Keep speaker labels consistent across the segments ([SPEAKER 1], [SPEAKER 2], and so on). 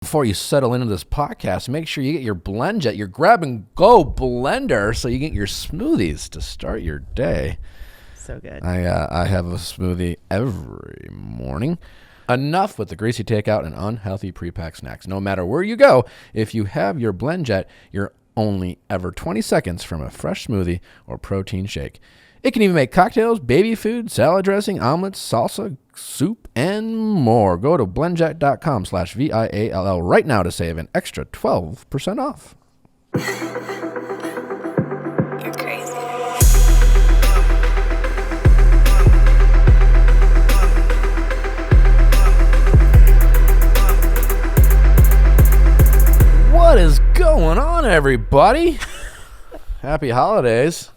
[SPEAKER 1] Before you settle into this podcast, make sure you get your BlendJet, your grab-and-go blender, so you get your smoothies to start your day.
[SPEAKER 2] So good.
[SPEAKER 1] I have a smoothie every morning. Enough with the greasy takeout and unhealthy pre-packed snacks. No matter where you go, if you have your BlendJet, you're only ever 20 seconds from a fresh smoothie or protein shake. It can even make cocktails, baby food, salad dressing, omelets, salsa, soup, and more. Go to blendjet.com/VIALL right now to save an extra 12% off.
[SPEAKER 3] You're crazy.
[SPEAKER 1] What is going on, everybody? Happy holidays.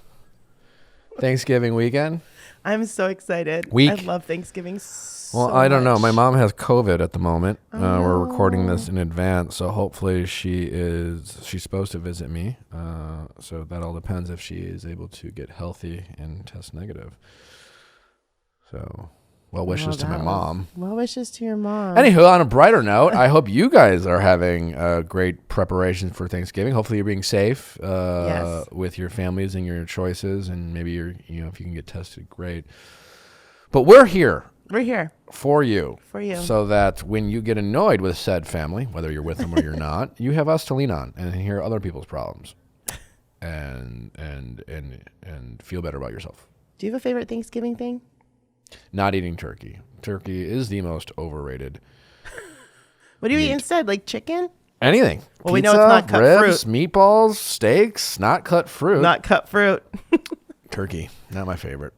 [SPEAKER 1] Thanksgiving weekend.
[SPEAKER 2] I'm so exciid.
[SPEAKER 1] Week.
[SPEAKER 2] I love Thanksgiving so
[SPEAKER 1] Well, I don't know.
[SPEAKER 2] much.
[SPEAKER 1] My mom has COVID at the moment.
[SPEAKER 2] Oh,
[SPEAKER 1] We're recording this in advance, so hopefully she's supposed to visit me. So that all depends if she is able to get healthy and test negative. So, well wishes to my mom.
[SPEAKER 2] Well wishes to your mom.
[SPEAKER 1] Anywho, on a brighter note, I hope you guys are having great preparation for Thanksgiving. Hopefully you're being safe
[SPEAKER 2] Yes.
[SPEAKER 1] with your families and your choices, and maybe if you can get tested, great. But we're here.
[SPEAKER 2] We're here
[SPEAKER 1] For you.
[SPEAKER 2] for you.
[SPEAKER 1] So that when you get annoyed with said family, whether you're with them or you're not, you have us to lean on and hear other people's problems and feel better about yourself.
[SPEAKER 2] Do you have a favorite Thanksgiving thing?
[SPEAKER 1] Not eating turkey. Turkey is the most overrated.
[SPEAKER 2] What do you eat instead? Like chicken?
[SPEAKER 1] Anything.
[SPEAKER 2] Well,
[SPEAKER 1] Pizza,
[SPEAKER 2] we know it's not cut
[SPEAKER 1] ribs, meatballs, steaks, not cut fruit.
[SPEAKER 2] Not cut fruit.
[SPEAKER 1] Turkey. Not my favorite.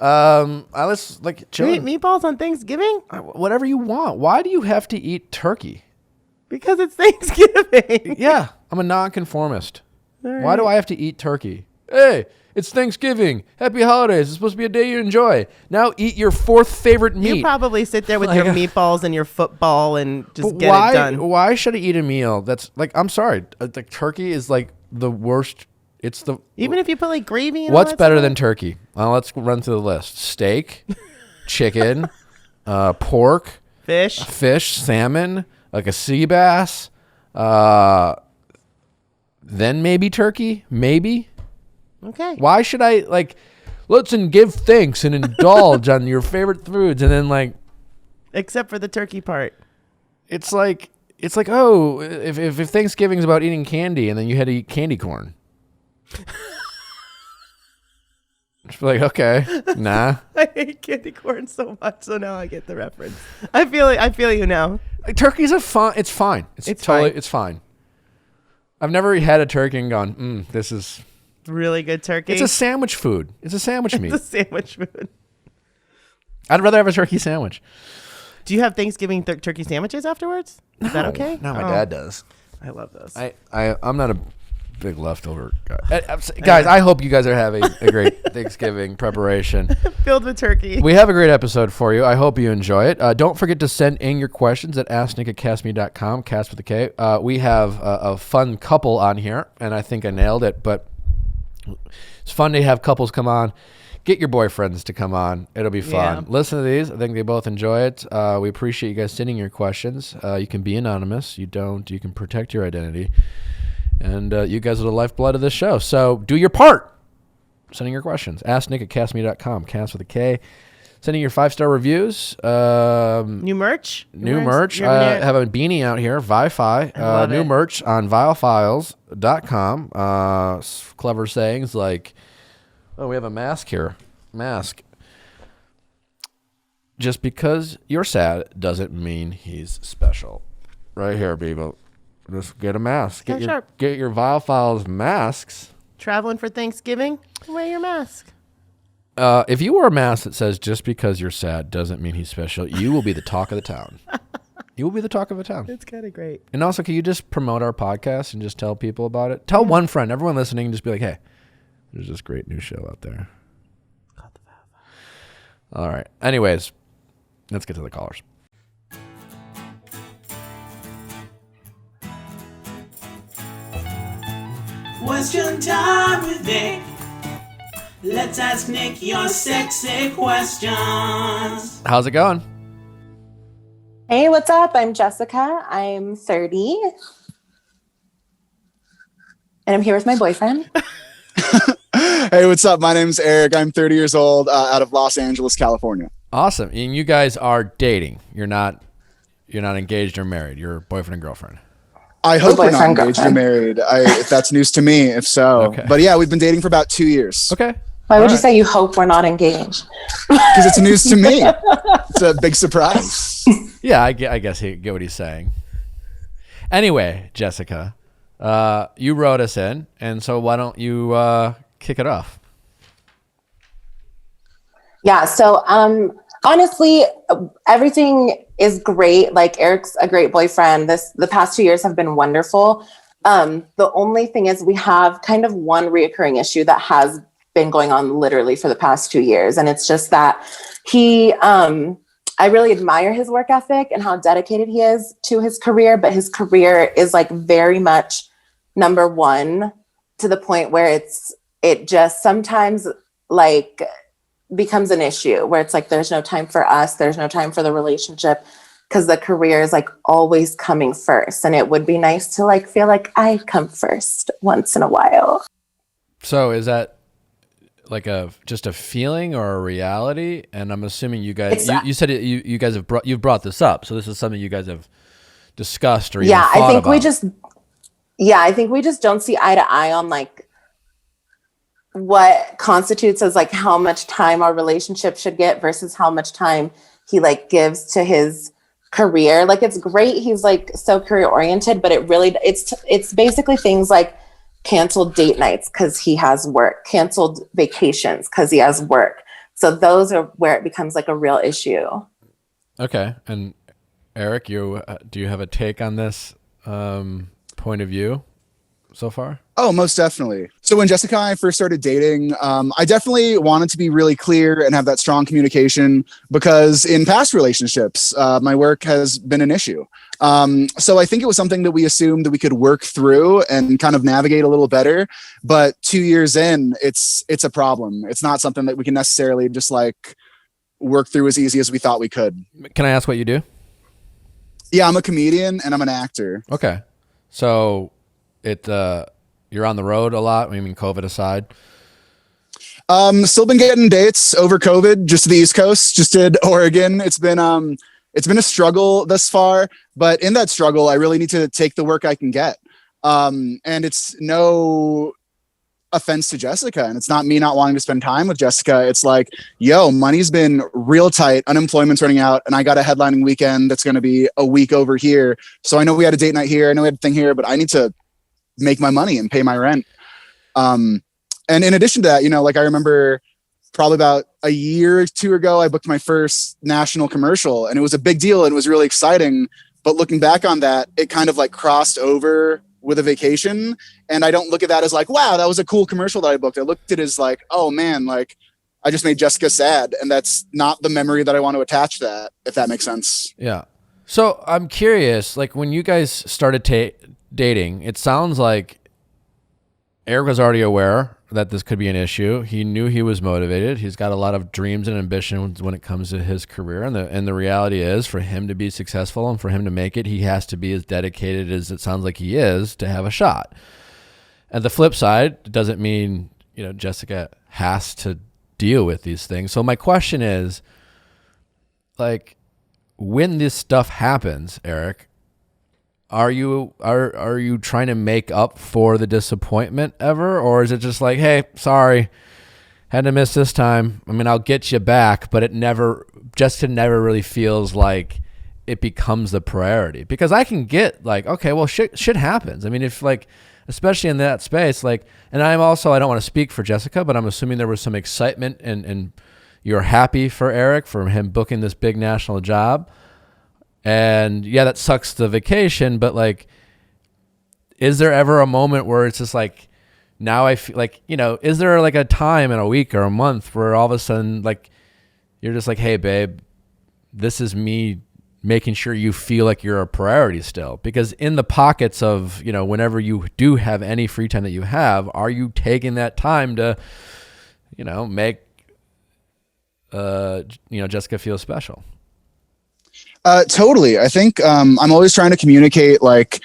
[SPEAKER 1] Let's
[SPEAKER 2] Do you
[SPEAKER 1] chill.
[SPEAKER 2] eat meatballs on Thanksgiving?
[SPEAKER 1] Whatever you want. Why do you have to eat turkey?
[SPEAKER 2] Because it's Thanksgiving.
[SPEAKER 1] Yeah, I'm a nonconformist.
[SPEAKER 2] All
[SPEAKER 1] Why do
[SPEAKER 2] right.
[SPEAKER 1] I have to eat turkey? Hey, it's Thanksgiving. Happy holidays. It's supposed to be a day you enjoy. Now eat your fourth favorite meat.
[SPEAKER 2] You probably sit there with
[SPEAKER 1] Like,
[SPEAKER 2] your meatballs and your football and just
[SPEAKER 1] But
[SPEAKER 2] get
[SPEAKER 1] why,
[SPEAKER 2] it done.
[SPEAKER 1] Why should I eat a meal that's like, I'm sorry, like turkey is like the worst. It's the
[SPEAKER 2] Even if you put like gravy in
[SPEAKER 1] What's better than turkey? Let's run through the list. Steak, chicken, pork,
[SPEAKER 2] fish,
[SPEAKER 1] salmon, like a sea bass, then maybe turkey, maybe.
[SPEAKER 2] Okay.
[SPEAKER 1] Why should I let's give thanks and indulge on your favorite foods and then
[SPEAKER 2] Except for the turkey part.
[SPEAKER 1] it's like oh, if Thanksgiving's about eating candy and then you had to eat candy corn. Just be like, okay, nah.
[SPEAKER 2] I hate candy corn so much, so now I get the reference. I feel you now.
[SPEAKER 1] Turkey's it's fine. It's
[SPEAKER 2] fine.
[SPEAKER 1] It's fine. I've never had a turkey and gone, this is
[SPEAKER 2] Really good turkey.
[SPEAKER 1] It's a sandwich food. It's a sandwich meat.
[SPEAKER 2] It's a sandwich food.
[SPEAKER 1] I'd rather have a turkey sandwich.
[SPEAKER 2] Do you have Thanksgiving turkey sandwiches afterwards? Is that okay?
[SPEAKER 1] No, my
[SPEAKER 2] Oh,
[SPEAKER 1] dad does.
[SPEAKER 2] I love those.
[SPEAKER 1] I'm not a big leftover guy. Guys, I hope you guys are having a great Thanksgiving preparation.
[SPEAKER 2] Filled with turkey.
[SPEAKER 1] We have a great episode for you. I hope you enjoy it. Don't forget to send in your questions at asknick@castme.com, cast with a K. We have a fun couple on here, and I think I nailed it, but it's fun to have couples come on. Get your boyfriends to come on. It'll be fun.
[SPEAKER 2] Yeah.
[SPEAKER 1] Listen to these. I think they both enjoy it. We appreciate you guys sending your questions. You can be anonymous. You can protect your identity. And you guys are the lifeblood of this show. So do your part. Sending your questions. AskNick@castme.com. Cast with a K. Sending your 5-star reviews.
[SPEAKER 2] New merch?
[SPEAKER 1] New merch. I have a beanie out here. Vi-Fi. New merch on viallfiles.com. Clever sayings like, oh, we have a mask here. Mask. Just because you're sad doesn't mean he's special. Right here, people. Just get a mask. Get your Viall Files masks.
[SPEAKER 2] Traveling for Thanksgiving? Wear your mask.
[SPEAKER 1] If you wear a mask that says just because you're sad doesn't mean he's special, you will be the talk of the town. You will be the talk of the town.
[SPEAKER 2] It's kind of great.
[SPEAKER 1] And also, can you just promote our podcast and just tell people about it? Tell one friend, everyone listening, and just be like, hey, there's this great new show out there.
[SPEAKER 2] It's called the Viall Files.
[SPEAKER 1] All right. Anyways, let's get to the callers.
[SPEAKER 4] Question time with Nick. Let's ask Nick your sexy questions.
[SPEAKER 1] How's it going?
[SPEAKER 2] Hey, what's up? I'm Jessica. I'm 30. And I'm here with my boyfriend.
[SPEAKER 3] Hey, what's up? My name's Eric. I'm 30 years old, out of Los Angeles, California.
[SPEAKER 1] Awesome. And you guys are dating. You're not engaged or married. You're boyfriend and girlfriend.
[SPEAKER 3] I hope we're not
[SPEAKER 2] boyfriend,
[SPEAKER 3] engaged or
[SPEAKER 2] girlfriend.
[SPEAKER 3] married. If that's news to me, if so.
[SPEAKER 1] Okay.
[SPEAKER 3] But yeah, we've been dating for about 2 years.
[SPEAKER 1] Okay.
[SPEAKER 2] Why would
[SPEAKER 1] All
[SPEAKER 2] you
[SPEAKER 1] right.
[SPEAKER 2] say you hope we're not engaged?
[SPEAKER 3] Because it's news to me. It's a big surprise.
[SPEAKER 1] Yeah, I guess I get what he's saying. Anyway, Jessica, you wrote us in, and so why don't you kick it off?
[SPEAKER 2] Yeah. So, honestly, everything is great. Like Eric's a great boyfriend. The past 2 years have been wonderful. The only thing is we have kind of one reoccurring issue that has been going on literally for the past 2 years. And it's just that I really admire his work ethic and how dedicated he is to his career, but his career is like very much number one, to the point where it just sometimes like becomes an issue where it's like there's no time for us, there's no time for the relationship, because the career is like always coming first. And it would be nice to like feel like I come first once in a while.
[SPEAKER 1] So is that like just a feeling or a reality? And I'm assuming you guys, you said you guys you've brought this up. So this is something you guys have discussed or even thought
[SPEAKER 2] I think
[SPEAKER 1] about.
[SPEAKER 2] I think we just don't see eye to eye on like what constitutes as like how much time our relationship should get versus how much time he like gives to his career. Like it's great, he's like so career oriented, but it's basically things like canceled date nights because he has work, canceled vacations because he has work. So those are where it becomes like a real issue.
[SPEAKER 1] Okay. And Eric, do you have a take on this point of view so far?
[SPEAKER 3] Oh, most definitely. So when Jessica and I first started dating, I definitely wanted to be really clear and have that strong communication because in past relationships, my work has been an issue. So I think it was something that we assumed that we could work through and kind of navigate a little better. But 2 years in, it's a problem. It's not something that we can necessarily just like work through as easy as we thought we could.
[SPEAKER 1] Can I ask what you do?
[SPEAKER 3] Yeah, I'm a comedian and I'm an actor.
[SPEAKER 1] Okay. So you're on the road a lot. I mean, COVID aside.
[SPEAKER 3] Still been getting dates over COVID, just to the East Coast, just did Oregon. It's been a struggle thus far, but in that struggle, I really need to take the work I can get. And it's no offense to Jessica, and it's not me not wanting to spend time with Jessica. It's like, yo, money's been real tight, unemployment's running out, and I got a headlining weekend that's going to be a week over here. So I know we had a date night here, I know we had a thing here, but I need to make my money and pay my rent. And in addition to that, like I remember probably about a year or two ago, I booked my first national commercial and it was a big deal and it was really exciting. But looking back on that, it kind of like crossed over with a vacation. And I don't look at that as like, wow, that was a cool commercial that I booked. I looked at it as like, oh man, like I just made Jessica sad. And that's not the memory that I want to attach to that, if that makes sense.
[SPEAKER 1] Yeah. So I'm curious, like when you guys started dating, it sounds like Eric was already aware that this could be an issue. He knew he was motivated. He's got a lot of dreams and ambitions when it comes to his career. And the reality is, for him to be successful and for him to make it, he has to be as dedicated as it sounds like he is to have a shot. And the flip side, it doesn't mean, Jessica has to deal with these things. So my question is, like, when this stuff happens, Eric, are you trying to make up for the disappointment ever? Or is it just like, hey, sorry, had to miss this time. I mean, I'll get you back, but Jessica never really feels like it becomes the priority. Because I can get like, okay, well, shit happens. I mean, if like, especially in that space, like, and I don't want to speak for Jessica, but I'm assuming there was some excitement and you're happy for Eric, for him booking this big national job. And yeah, that sucks the vacation, but like, is there ever a moment where it's just like, now I feel like, is there like a time in a week or a month where all of a sudden, like, you're just like, hey babe, this is me making sure you feel like you're a priority still? Because in the pockets of, whenever you do have any free time that you have, are you taking that time to, make, Jessica feel special?
[SPEAKER 3] Totally. I think I'm always trying to communicate like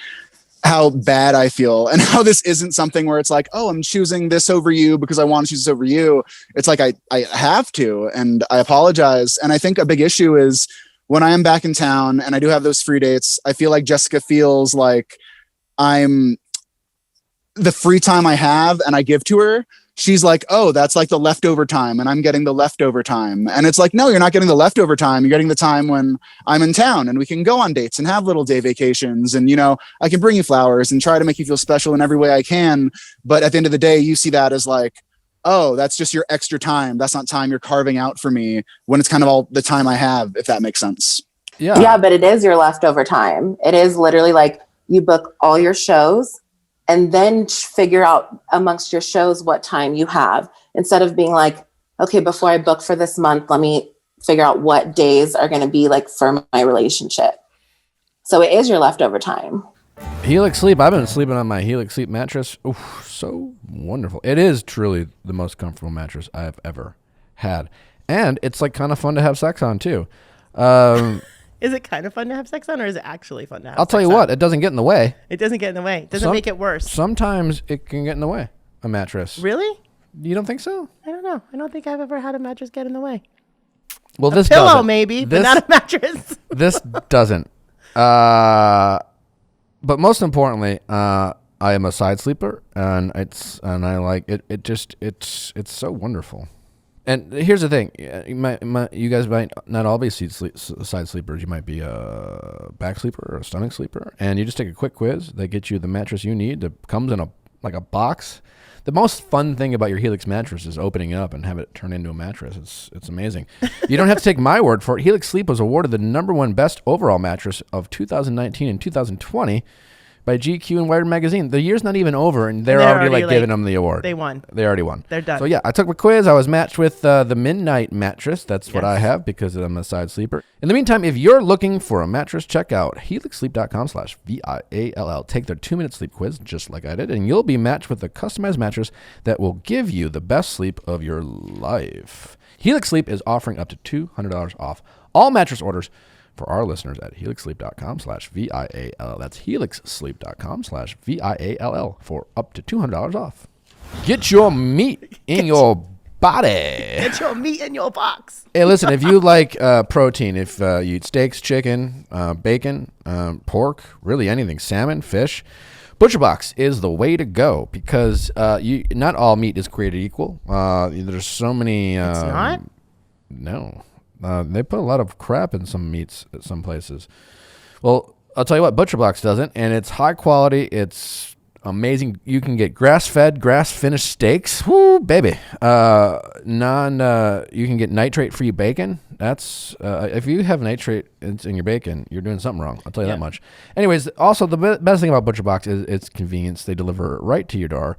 [SPEAKER 3] how bad I feel and how this isn't something where it's like, oh, I'm choosing this over you because I want to choose this over you. It's like I have to, and I apologize. And I think a big issue is when I am back in town and I do have those free dates, I feel like Jessica feels like I'm the free time I have and I give to her. She's like, oh, that's like the leftover time and I'm getting the leftover time. And it's like, no, you're not getting the leftover time. You're getting the time when I'm in town and we can go on dates and have little day vacations. And, you know, I can bring you flowers and try to make you feel special in every way I can. But at the end of the day, you see that as like, oh, that's just your extra time. That's not time you're carving out for me when it's kind of all the time I have, if that makes sense.
[SPEAKER 1] Yeah.
[SPEAKER 2] Yeah, but it is your leftover time. It is literally like you book all your shows and then figure out amongst your shows what time you have, instead of being like, okay, before I book for this month, let me figure out what days are going to be like for my relationship. So it is your leftover time.
[SPEAKER 1] Helix Sleep. I've been sleeping on my Helix Sleep mattress. Oof, so wonderful. It is truly the most comfortable mattress I have ever had. And it's like kind of fun to have sex on too.
[SPEAKER 5] Is it kind of fun to have sex on, or is it actually fun to have
[SPEAKER 1] I'll
[SPEAKER 5] sex
[SPEAKER 1] tell you
[SPEAKER 5] on?
[SPEAKER 1] what, it doesn't get in the way.
[SPEAKER 5] It doesn't get in the way. It doesn't make it worse.
[SPEAKER 1] Sometimes it can get in the way, a mattress.
[SPEAKER 5] Really?
[SPEAKER 1] You don't think so?
[SPEAKER 5] I don't know. I don't think I've ever had a mattress get in the way.
[SPEAKER 1] Well,
[SPEAKER 5] A
[SPEAKER 1] this
[SPEAKER 5] pillow
[SPEAKER 1] doesn't.
[SPEAKER 5] maybe, but not a mattress.
[SPEAKER 1] This doesn't. But most importantly, I am a side sleeper, and I like it. It's so wonderful. And here's the thing: you guys might not all be side sleepers. You might be a back sleeper or a stomach sleeper, and you just take a quick quiz. They get you the mattress you need. That comes in a box. The most fun thing about your Helix mattress is opening it up and have it turn into a mattress. It's amazing. You don't have to take my word for it. Helix Sleep was awarded the #1 best overall mattress of 2019 and 2020 by GQ and Wired Magazine. The year's not even over, and they're already like giving them the award.
[SPEAKER 5] They won.
[SPEAKER 1] They already won.
[SPEAKER 5] They're done.
[SPEAKER 1] So yeah, I took my quiz. I was matched with the Midnight mattress. That's what I have because I'm a side sleeper. In the meantime, if you're looking for a mattress, check out helixsleep.com/VIALL. Take their 2-minute sleep quiz, just like I did, and you'll be matched with a customized mattress that will give you the best sleep of your life. Helix Sleep is offering up to $200 off all mattress orders for our listeners at helixsleep.com/VIALL. That's helixsleep.com/VIALL for up to $200 off. Get your meat in your body.
[SPEAKER 5] Get your meat in your box.
[SPEAKER 1] Hey, listen, if you like protein, if you eat steaks, chicken, bacon, pork, really anything, salmon, fish, ButcherBox is the way to go because not all meat is created equal. There's so many.
[SPEAKER 5] It's not?
[SPEAKER 1] No. They put a lot of crap in some meats at some places. Well, I'll tell you what, ButcherBox doesn't, and it's high quality. It's amazing. You can get grass-fed, grass-finished steaks. Woo, baby. You can get nitrate-free bacon. That's if you have nitrate in your bacon, you're doing something wrong. I'll tell you that much. Anyways, also the best thing about ButcherBox is its convenience. They deliver right to your door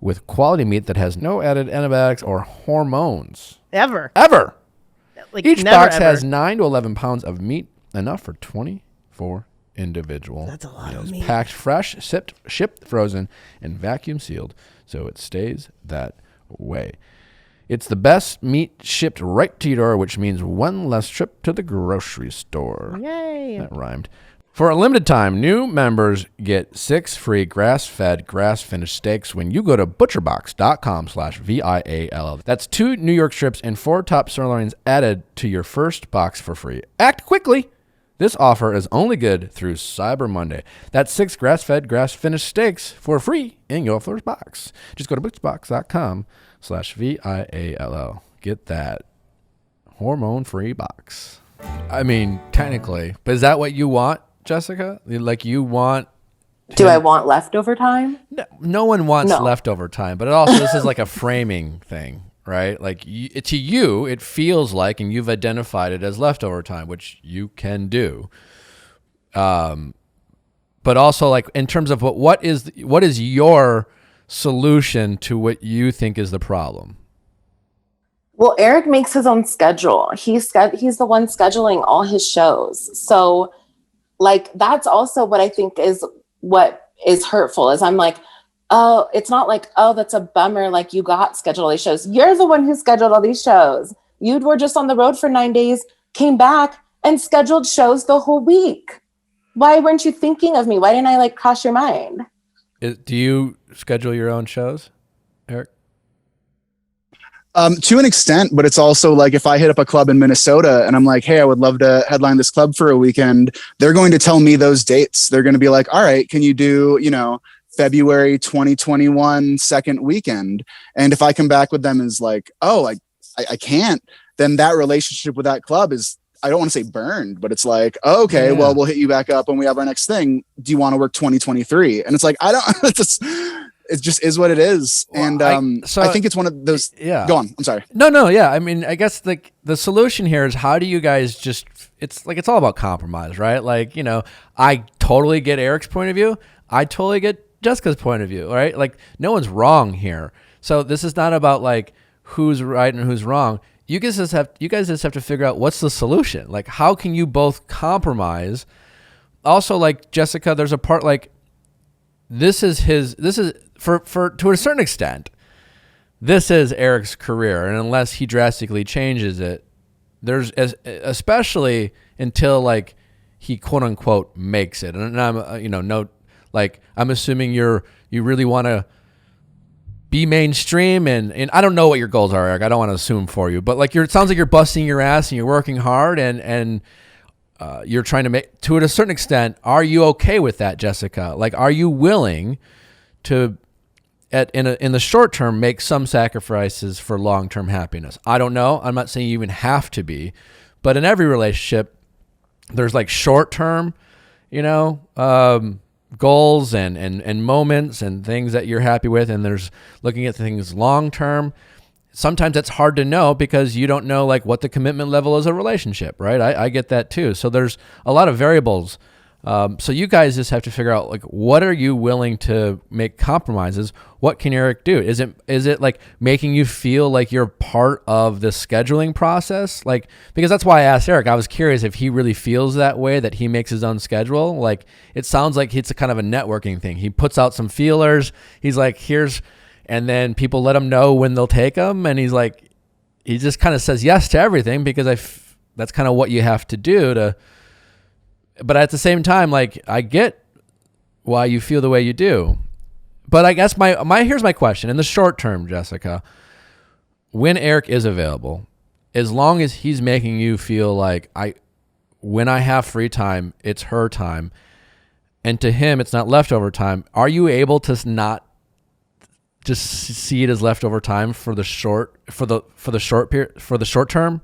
[SPEAKER 1] with quality meat that has no added antibiotics or hormones.
[SPEAKER 5] Ever. Like
[SPEAKER 1] Each
[SPEAKER 5] never,
[SPEAKER 1] box
[SPEAKER 5] ever.
[SPEAKER 1] has 9 to 11 pounds of meat, enough for 24 individual
[SPEAKER 5] That's a lot
[SPEAKER 1] meals.
[SPEAKER 5] of meat.
[SPEAKER 1] Packed fresh, shipped frozen, and vacuum sealed, so it stays that way. It's the best meat shipped right to your door, which means one less trip to the grocery store.
[SPEAKER 5] Yay.
[SPEAKER 1] That rhymed. For a limited time, new members get 6 free grass-fed, grass-finished steaks when you go to butcherbox.com/VIALL. That's 2 New York strips and 4 top sirloins added to your first box for free. Act quickly. This offer is only good through Cyber Monday. That's 6 grass-fed, grass-finished steaks for free in your first box. Just go to butcherbox.com/VIALL. Get that hormone-free box. I mean, technically, but is that what you want, Jessica? Like you want?
[SPEAKER 2] Do I want leftover time?
[SPEAKER 1] No one wants
[SPEAKER 2] No.
[SPEAKER 1] leftover time, but also this is like a framing thing, right? Like to you, it feels like, and you've identified it as leftover time, which you can do. But also like in terms of what is your solution to what you think is the problem?
[SPEAKER 2] Well, Eric makes his own schedule. He's the one scheduling all his shows. So like, that's also what I think is what is hurtful is I'm like, oh, it's not like, oh, that's a bummer. Like you got scheduled all these shows. You're the one who scheduled all these shows. You were just on the road for 9 days, came back and scheduled shows the whole week. Why weren't you thinking of me? Why didn't I like cross your mind?
[SPEAKER 1] Do you schedule your own shows, Eric?
[SPEAKER 3] To an extent, but it's also like if I hit up a club in Minnesota and I'm like, hey, I would love to headline this club for a weekend, they're going to tell me those dates. They're going to be like, all right, can you do, February 2021 second weekend? And if I come back with them as like, oh, I can't, then that relationship with that club is, I don't want to say burned, but it's like, okay, well, we'll hit you back up when we have our next thing. Do you want to work 2023? And it's like, I don't, it just is what it is. Well, and I think it's one of those. Yeah. Go on. I'm sorry.
[SPEAKER 1] No. Yeah. I mean, I guess the solution here is how do you guys it's all about compromise, right? Like, I totally get Eric's point of view. I totally get Jessica's point of view, right? Like no one's wrong here. So this is not about like who's right and who's wrong. You guys just have to figure out what's the solution. Like how can you both compromise? Also, like Jessica, there's a part like this is for to a certain extent, this is Eric's career, and unless he drastically changes it, there's especially until like he quote unquote makes it. And I'm I'm assuming you really want to be mainstream, and I don't know what your goals are, Eric. I don't want to assume for you, but like it sounds like you're busting your ass and you're working hard and you're trying to make to a certain extent. Are you okay with that, Jessica? Like, are you willing to in the short term make some sacrifices for long-term happiness? I don't know. I'm not saying you even have to be, but in every relationship, there's like short-term, goals and moments and things that you're happy with, and there's looking at things long-term. Sometimes it's hard to know because you don't know like what the commitment level is of a relationship, right? I get that too. So there's a lot of variables. So you guys just have to figure out like what are you willing to make compromises? What can Eric do? Is it like making you feel like you're part of the scheduling process? Like because that's why I asked Eric. I was curious if he really feels that way, that he makes his own schedule. Like it sounds like it's a kind of a networking thing. He puts out some feelers. He's like, and then people let him know when they'll take him, and he just kind of says yes to everything because that's kind of what you have to do to. But at the same time, like I get why you feel the way you do. But I guess here's my question. In the short term, Jessica, when Eric is available, as long as he's making you feel like when I have free time, it's her time, and to him it's not leftover time, are you able to not just see it as leftover time for the short term?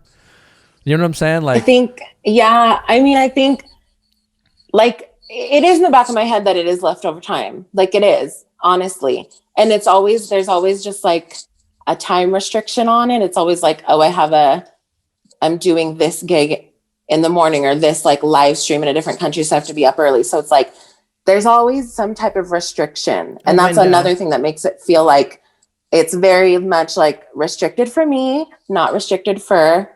[SPEAKER 1] You know what I'm saying? Like
[SPEAKER 2] I think like it is in the back of my head that it is leftover time. Like it is, honestly. And there's always just like a time restriction on it. It's always like, oh, I'm doing this gig in the morning or this like live stream in a different country. So I have to be up early. So it's like, there's always some type of restriction. And that's another thing that makes it feel like it's very much like restricted for me, not restricted for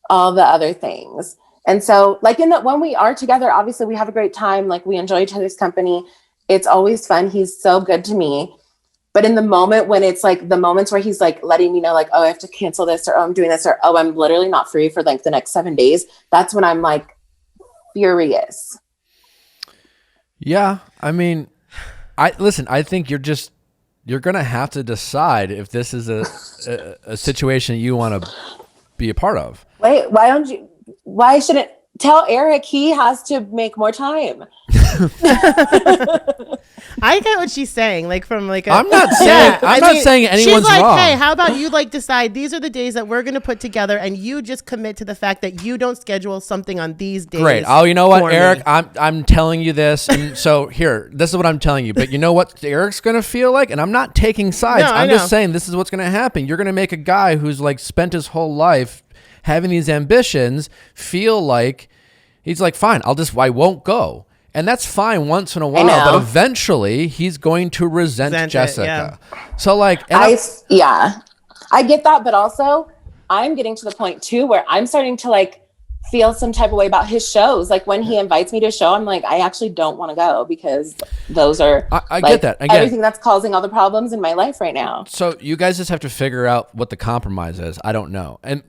[SPEAKER 2] all the other things. And so like when we are together, obviously we have a great time. Like we enjoy each other's company. It's always fun. He's so good to me. But in the moment when it's like the moments where he's like letting me know like, oh, I have to cancel this, or oh, I'm doing this, or oh, I'm literally not free for like the next 7 days. That's when I'm like furious.
[SPEAKER 1] Yeah. I mean, I think you're going to have to decide if this is a situation you want to be a part of.
[SPEAKER 2] Wait, why shouldn't tell Eric he has to make more time?
[SPEAKER 5] I get what she's saying. Like from like
[SPEAKER 1] I'm not saying anyone's
[SPEAKER 5] she's like,
[SPEAKER 1] wrong.
[SPEAKER 5] Hey, how about you like decide these are the days that we're gonna put together, and you just commit to the fact that you don't schedule something on these days.
[SPEAKER 1] Great. Oh, you know what, Eric? I'm telling you this, and so here, this is what I'm telling you. But you know what Eric's gonna feel like, and I'm not taking sides.
[SPEAKER 5] No,
[SPEAKER 1] I'm just saying this is what's gonna happen. You're gonna make a guy who's like spent his whole life having these ambitions feel like he's like, fine, I won't go. And that's fine once in a while, but eventually he's going to resent Jessica. So like,
[SPEAKER 2] I get that, but also I'm getting to the point too where I'm starting to like feel some type of way about his shows. Like when he invites me to a show, I'm like, I actually don't want to go because those are
[SPEAKER 1] I get that. Again,
[SPEAKER 2] everything that's causing all the problems in my life right now.
[SPEAKER 1] So you guys just have to figure out what the compromise is. I don't know. And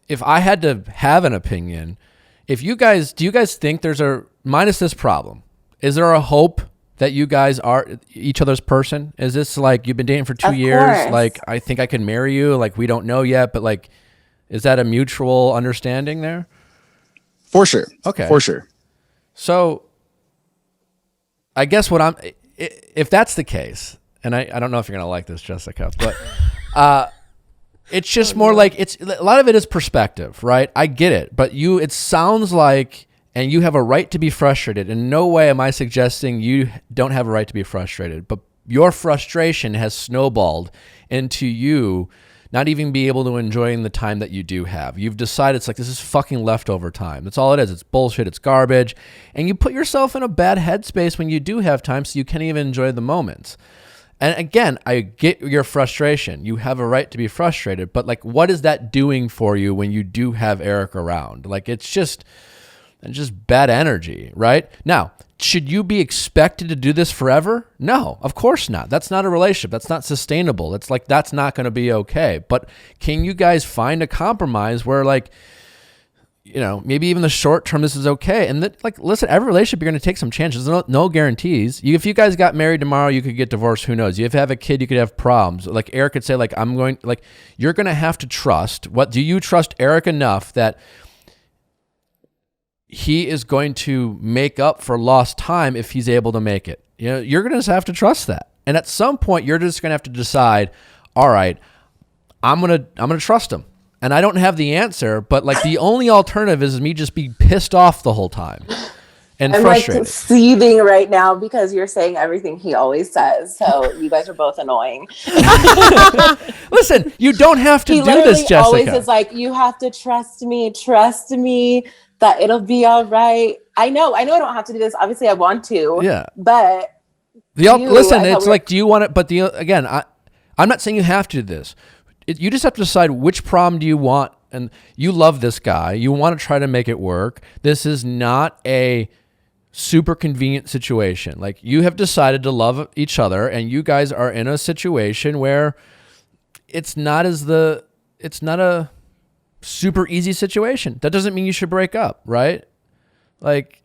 [SPEAKER 1] if I had to have an opinion, do you guys think there's minus this problem, is there a hope that you guys are each other's person? Is this like you've been dating for 2 years?
[SPEAKER 2] Course.
[SPEAKER 1] Like, I think I can marry you. Like, we don't know yet, but like, is that a mutual understanding there?
[SPEAKER 3] For sure.
[SPEAKER 1] Okay.
[SPEAKER 3] For sure.
[SPEAKER 1] So I guess if that's the case, and I don't know if you're going to like this, Jessica, but it's just more like a lot of it is perspective, right? I get it, but it sounds like, and you have a right to be frustrated. In no way am I suggesting you don't have a right to be frustrated, but your frustration has snowballed into you not even be able to enjoy the time that you do have. You've decided it's like, this is fucking leftover time. That's all it is. It's bullshit. It's garbage. And you put yourself in a bad headspace when you do have time, so you can't even enjoy the moments. And again, I get your frustration. You have a right to be frustrated, but like, what is that doing for you when you do have Eric around? Like, it's just bad energy, right? Now, should you be expected to do this forever? No, of course not. That's not a relationship. That's not sustainable. It's like, that's not going to be okay. But can you guys find a compromise where, like, you know, maybe even the short term, this is okay. And that, like, listen, every relationship, you're going to take some chances. There's no guarantees. If you guys got married tomorrow, you could get divorced. Who knows? If you have a kid, you could have problems. Like Eric could say, like, you're going to have to trust. Do you trust Eric enough that he is going to make up for lost time if he's able to make it? You know, you're going to just have to trust that. And at some point, you're just going to have to decide, all right, I'm going to trust him. And I don't have the answer, but like the only alternative is me just be pissed off the whole time and
[SPEAKER 2] I'm
[SPEAKER 1] frustrated.
[SPEAKER 2] like seething right now because you're saying everything he always says. So you guys are both annoying.
[SPEAKER 1] Listen, you don't have to
[SPEAKER 2] He
[SPEAKER 1] do
[SPEAKER 2] literally
[SPEAKER 1] this, Jessica.
[SPEAKER 2] always is like, you have to trust me that it'll be all right. I know I don't have to do this. Obviously I want to.
[SPEAKER 1] Yeah.
[SPEAKER 2] But
[SPEAKER 1] listen, it's like, do you want it? But again, I'm not saying you have to do this. You just have to decide which prom do you want. And you love this guy. You want to try to make it work. This is not a super convenient situation. Like, you have decided to love each other, and you guys are in a situation where it's not a super easy situation. That doesn't mean you should break up, right? Like,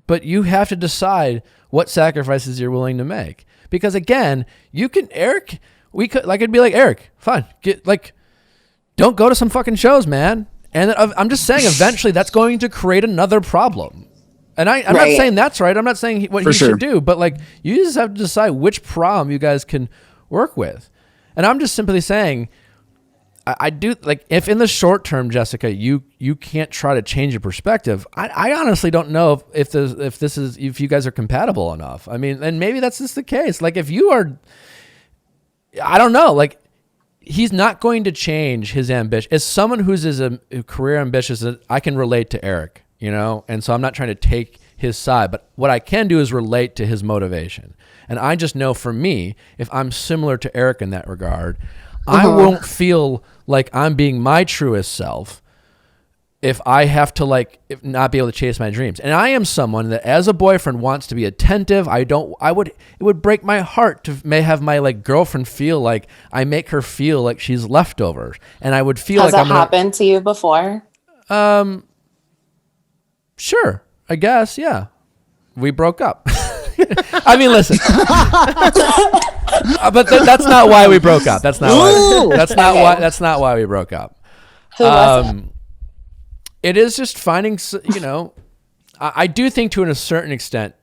[SPEAKER 1] but you have to decide what sacrifices you're willing to make. Because again, Eric, I'd be like, Eric, fine, don't go to some fucking shows, man. And I'm just saying, eventually that's going to create another problem. And I'm not saying that's right. I'm not saying what he should do, but like, you just have to decide which prom you guys can work with. And I'm just simply saying, I do, like, if in the short term, Jessica, you can't try to change your perspective. I honestly don't know if you guys are compatible enough. I mean, and maybe that's just the case. Like, if you are, I don't know, like, he's not going to change his ambition. As someone who's career ambitious, I can relate to Eric, you know? And so I'm not trying to take his side, but what I can do is relate to his motivation. And I just know, for me, if I'm similar to Eric in that regard, I won't feel like I'm being my truest self if I have to not be able to chase my dreams. And I am someone that, as a boyfriend, wants to be attentive. It would break my heart to have my girlfriend feel like I make her feel like she's leftovers. And I would feel
[SPEAKER 2] Has that happened to you before?
[SPEAKER 1] Sure, I guess. Yeah. We broke up. I mean, listen, but that's not why we broke up. That's not why we broke up.
[SPEAKER 2] Who was it?
[SPEAKER 1] It is just finding, I do think to a certain extent,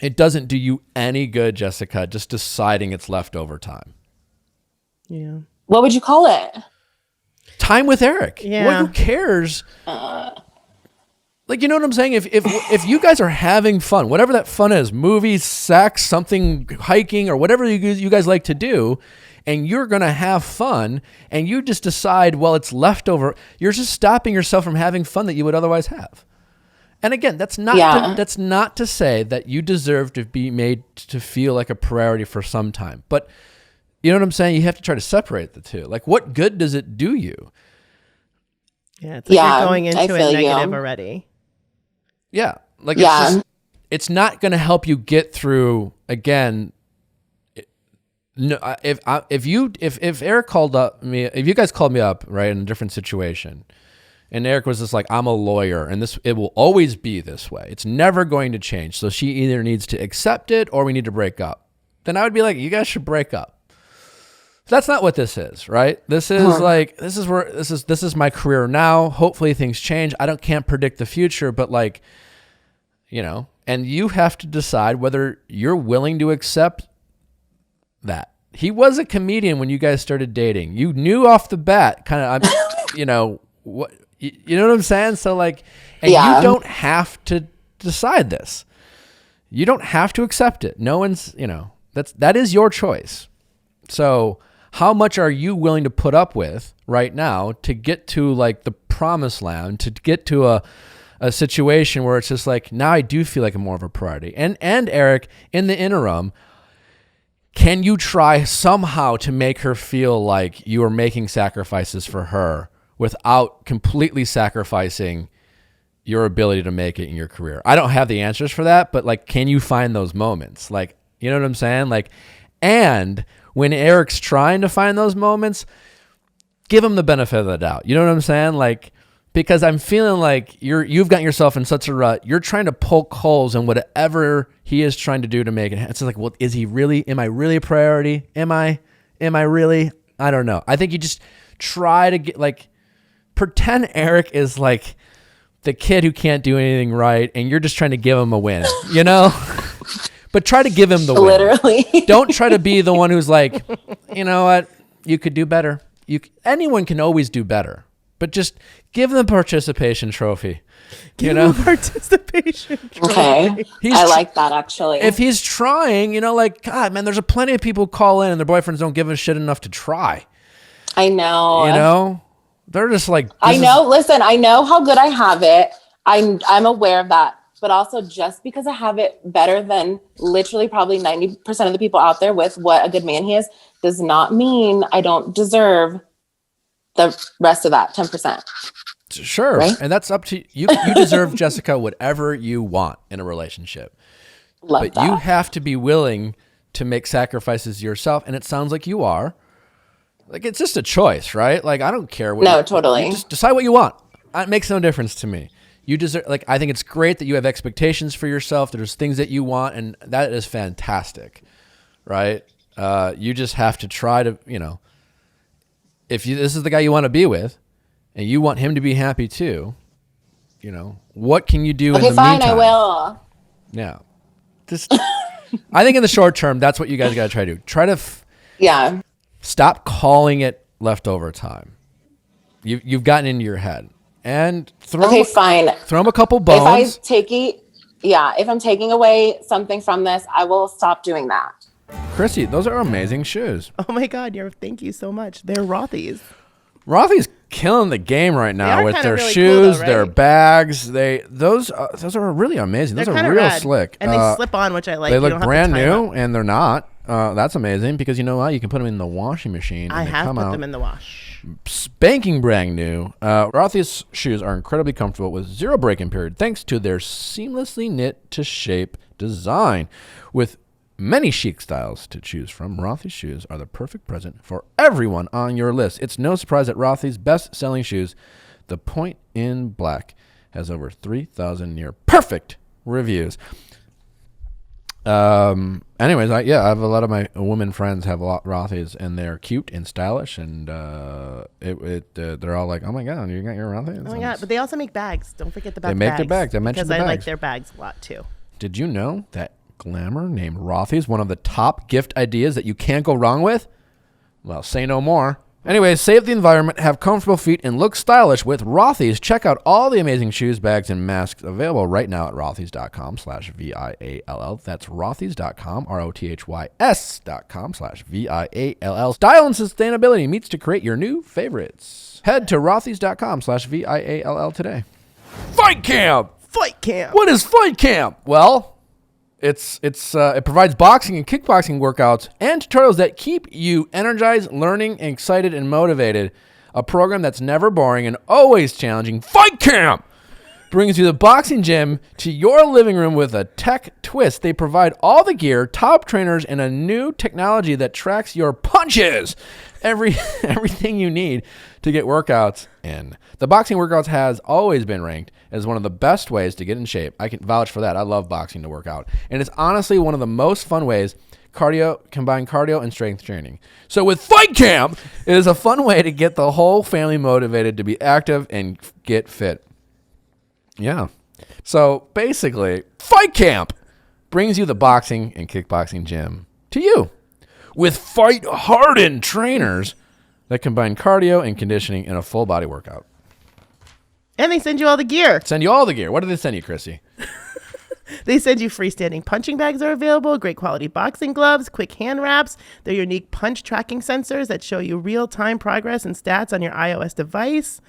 [SPEAKER 1] it doesn't do you any good, Jessica, just deciding it's leftover time.
[SPEAKER 5] Yeah.
[SPEAKER 2] What would you call it?
[SPEAKER 1] Time with Eric.
[SPEAKER 5] Yeah.
[SPEAKER 1] Who cares? You know what I'm saying? If you guys are having fun, whatever that fun is, movies, sex, something, hiking, or whatever you guys like to do, and you're going to have fun, and you just decide, well, it's leftover, you're just stopping yourself from having fun that you would otherwise have. And again, that's not to say that you deserve to be made to feel like a priority for some time. But you know what I'm saying? You have to try to separate the two. Like, what good does it do you?
[SPEAKER 5] Yeah, it's like you're going into it negative already.
[SPEAKER 1] Yeah. It's not going to help you get through, again. No, if Eric called up me, if you guys called me up, right, in a different situation, And Eric was just like, I'm a lawyer, and it will always be this way. It's never going to change. So she either needs to accept it or we need to break up. Then I would be like, you guys should break up. That's not what this is, right? This is like, this is my career now. Hopefully things change. Can't predict the future, but like, you know, and you have to decide whether you're willing to accept that. He was a comedian when you guys started dating. You knew off the bat, kind of, you know, what, you know what I'm saying? So like, and you don't have to decide this. You don't have to accept it. No one's, you know, that is your choice. So how much are you willing to put up with right now to get to like the promised land, to get to a situation where it's just like, now I do feel like I'm more of a priority. And Eric, in the interim, can you try somehow to make her feel like you are making sacrifices for her without completely sacrificing your ability to make it in your career? I don't have the answers for that, but like, can you find those moments? Like, you know what I'm saying? Like, and when Eric's trying to find those moments, give him the benefit of the doubt. You know what I'm saying? Like, because I'm feeling like you've gotten yourself in such a rut. You're trying to poke holes in whatever he is trying to do to make it. It's like, well, am I really a priority? Am I really? I don't know. I think you just try to get like, pretend Eric is like the kid who can't do anything right, and you're just trying to give him a win, you know? But try to give him the win.
[SPEAKER 2] Literally.
[SPEAKER 1] Don't try to be the one who's like, you know what? You could do better. Anyone can always do better. But just give them a participation trophy.
[SPEAKER 5] Give him a participation trophy.
[SPEAKER 2] Okay. I like that, actually.
[SPEAKER 1] If he's trying, you know, like, God, man, there's a plenty of people who call in and their boyfriends don't give a shit enough to try.
[SPEAKER 2] I know.
[SPEAKER 1] You know? They're just like...
[SPEAKER 2] Listen, I know how good I have it. I'm aware of that. But also, just because I have it better than literally probably 90% of the people out there with what a good man he is, does not mean I don't deserve the rest of that 10%.
[SPEAKER 1] Sure. Right? And that's up to you. You deserve, Jessica, whatever you want in a relationship. But you have to be willing to make sacrifices yourself. And it sounds like you are. Like, it's just a choice, right? Like, I don't care.
[SPEAKER 2] Totally.
[SPEAKER 1] You just decide what you want. It makes no difference to me. You deserve, like, I think it's great that you have expectations for yourself. There's things that you want, and that is fantastic, right? You just have to try to, you know, if this is the guy you want to be with, and you want him to be happy too, you know, what can you do in the meantime? Okay, fine, I
[SPEAKER 2] will.
[SPEAKER 1] Yeah. Just, I think in the short term, that's what you guys got to try to do. Try to stop calling it leftover time. You've gotten into your head. And throw him a couple bones.
[SPEAKER 2] If I'm taking away something from this, I will stop doing that.
[SPEAKER 1] Chrissy, those are amazing shoes.
[SPEAKER 5] Oh my God, thank you so much. They're Rothy's.
[SPEAKER 1] Rothy's killing the game right now with their really shoes, cool though, right? Their bags. Those are really amazing. Those are real slick.
[SPEAKER 5] And they slip on, which I like.
[SPEAKER 1] They look brand new, and they're not. That's amazing because you know what? You can put them in the washing machine.
[SPEAKER 5] I have put them in the wash.
[SPEAKER 1] Spanking brand new. Rothy's shoes are incredibly comfortable with zero break-in period thanks to their seamlessly knit to shape design. With many chic styles to choose from, Rothy's shoes are the perfect present for everyone on your list. It's no surprise that Rothy's best-selling shoes, the Point in Black, has over 3,000 near perfect reviews. Anyways, I have a lot of my women friends have Rothy's, and they're cute and stylish, and they're all like, "Oh my God, you got your Rothy's?"
[SPEAKER 5] Oh my God! But they also make bags. Don't forget the bags.
[SPEAKER 1] They make their bags. I mentioned the bags.
[SPEAKER 5] Because I like their bags a lot too.
[SPEAKER 1] Did you know that glamour named Rothy's one of the top gift ideas that you can't go wrong with? Well, say no more. Anyways, save the environment, have comfortable feet, and look stylish with Rothy's. Check out all the amazing shoes, bags, and masks available right now at rothys.com/VIALL. That's rothys.com, ROTHYS.com/VIALL. Style and sustainability meets to create your new favorites. Head to rothys.com/VIALL today. Fight Camp!
[SPEAKER 5] Fight Camp!
[SPEAKER 1] What is Fight Camp? Well, it provides boxing and kickboxing workouts and tutorials that keep you energized, learning, excited, and motivated. A program that's never boring and always challenging. Fight Camp! brings you the boxing gym to your living room with a tech twist. They provide all the gear, top trainers, and a new technology that tracks your punches. Everything you need to get workouts in. The boxing workouts has always been ranked as one of the best ways to get in shape. I can vouch for that. I love boxing to work out. And it's honestly one of the most fun ways combine cardio and strength training. So with Fight Camp, it is a fun way to get the whole family motivated to be active and get fit. Yeah. So basically, Fight Camp brings you the boxing and kickboxing gym to you with fight-hardened trainers that combine cardio and conditioning in a full body workout.
[SPEAKER 5] And they send you all the gear.
[SPEAKER 1] Send you all the gear. What do they send you, Chrissy?
[SPEAKER 5] They send you freestanding punching bags are available, great quality boxing gloves, quick hand wraps, their unique punch tracking sensors that show you real-time progress and stats on your iOS device.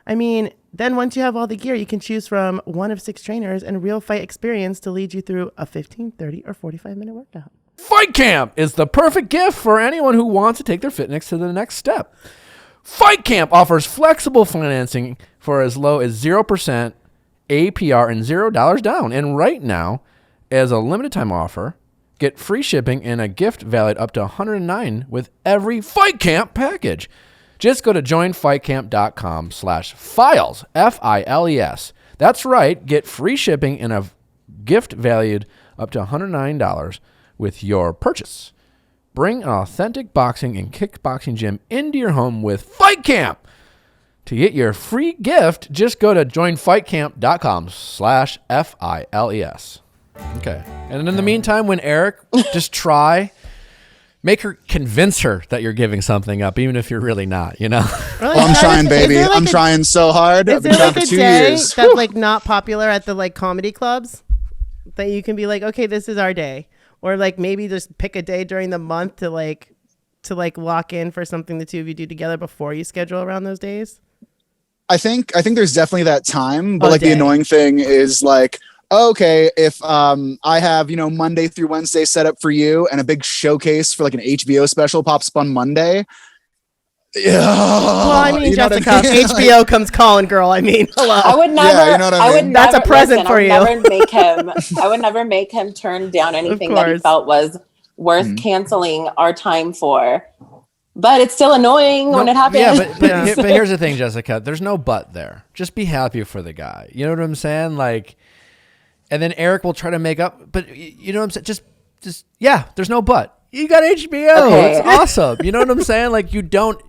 [SPEAKER 5] I mean, then once you have all the gear, you can choose from one of 6 trainers and real fight experience to lead you through a 15, 30, or 45-minute workout.
[SPEAKER 1] Fight Camp is the perfect gift for anyone who wants to take their fitness to the next step. Fight Camp offers flexible financing for as low as 0% APR and $0 down. And right now, as a limited time offer, get free shipping and a gift valid up to $109 with every Fight Camp package. Just go to joinfightcamp.com/files, Files. That's right. Get free shipping and a gift valued up to $109 with your purchase. Bring an authentic boxing and kickboxing gym into your home with Fight Camp. To get your free gift, just go to joinfightcamp.com/Files. Okay. And in the meantime, when Eric, just convince her that you're giving something up, even if you're really not, you know?
[SPEAKER 3] Well, I'm trying, baby. I'm trying so hard. I've been trying for 2 years.
[SPEAKER 5] That's like not popular at the like comedy clubs that you can be like, okay, this is our day. Or like maybe just pick a day during the month to lock in for something the two of you do together before you schedule around those days.
[SPEAKER 3] I think there's definitely that time, but the annoying thing is like, okay, if I have, Monday through Wednesday set up for you and a big showcase for like an HBO special pops up on Monday. Yeah.
[SPEAKER 5] Well, I mean, Jessica, HBO comes calling, girl. I mean, hello.
[SPEAKER 2] I would never.
[SPEAKER 3] Yeah, you know what I mean?
[SPEAKER 5] That's a present for you.
[SPEAKER 2] I would never make him turn down anything that he felt was worth canceling our time for. But it's still annoying when it happens.
[SPEAKER 1] Yeah, but here's the thing, Jessica. There's no but there. Just be happy for the guy. You know what I'm saying? Like, and then Eric will try to make up. But you know what I'm saying? Just there's no but. You got HBO. Okay. It's awesome. You know what I'm saying? Like, you don't.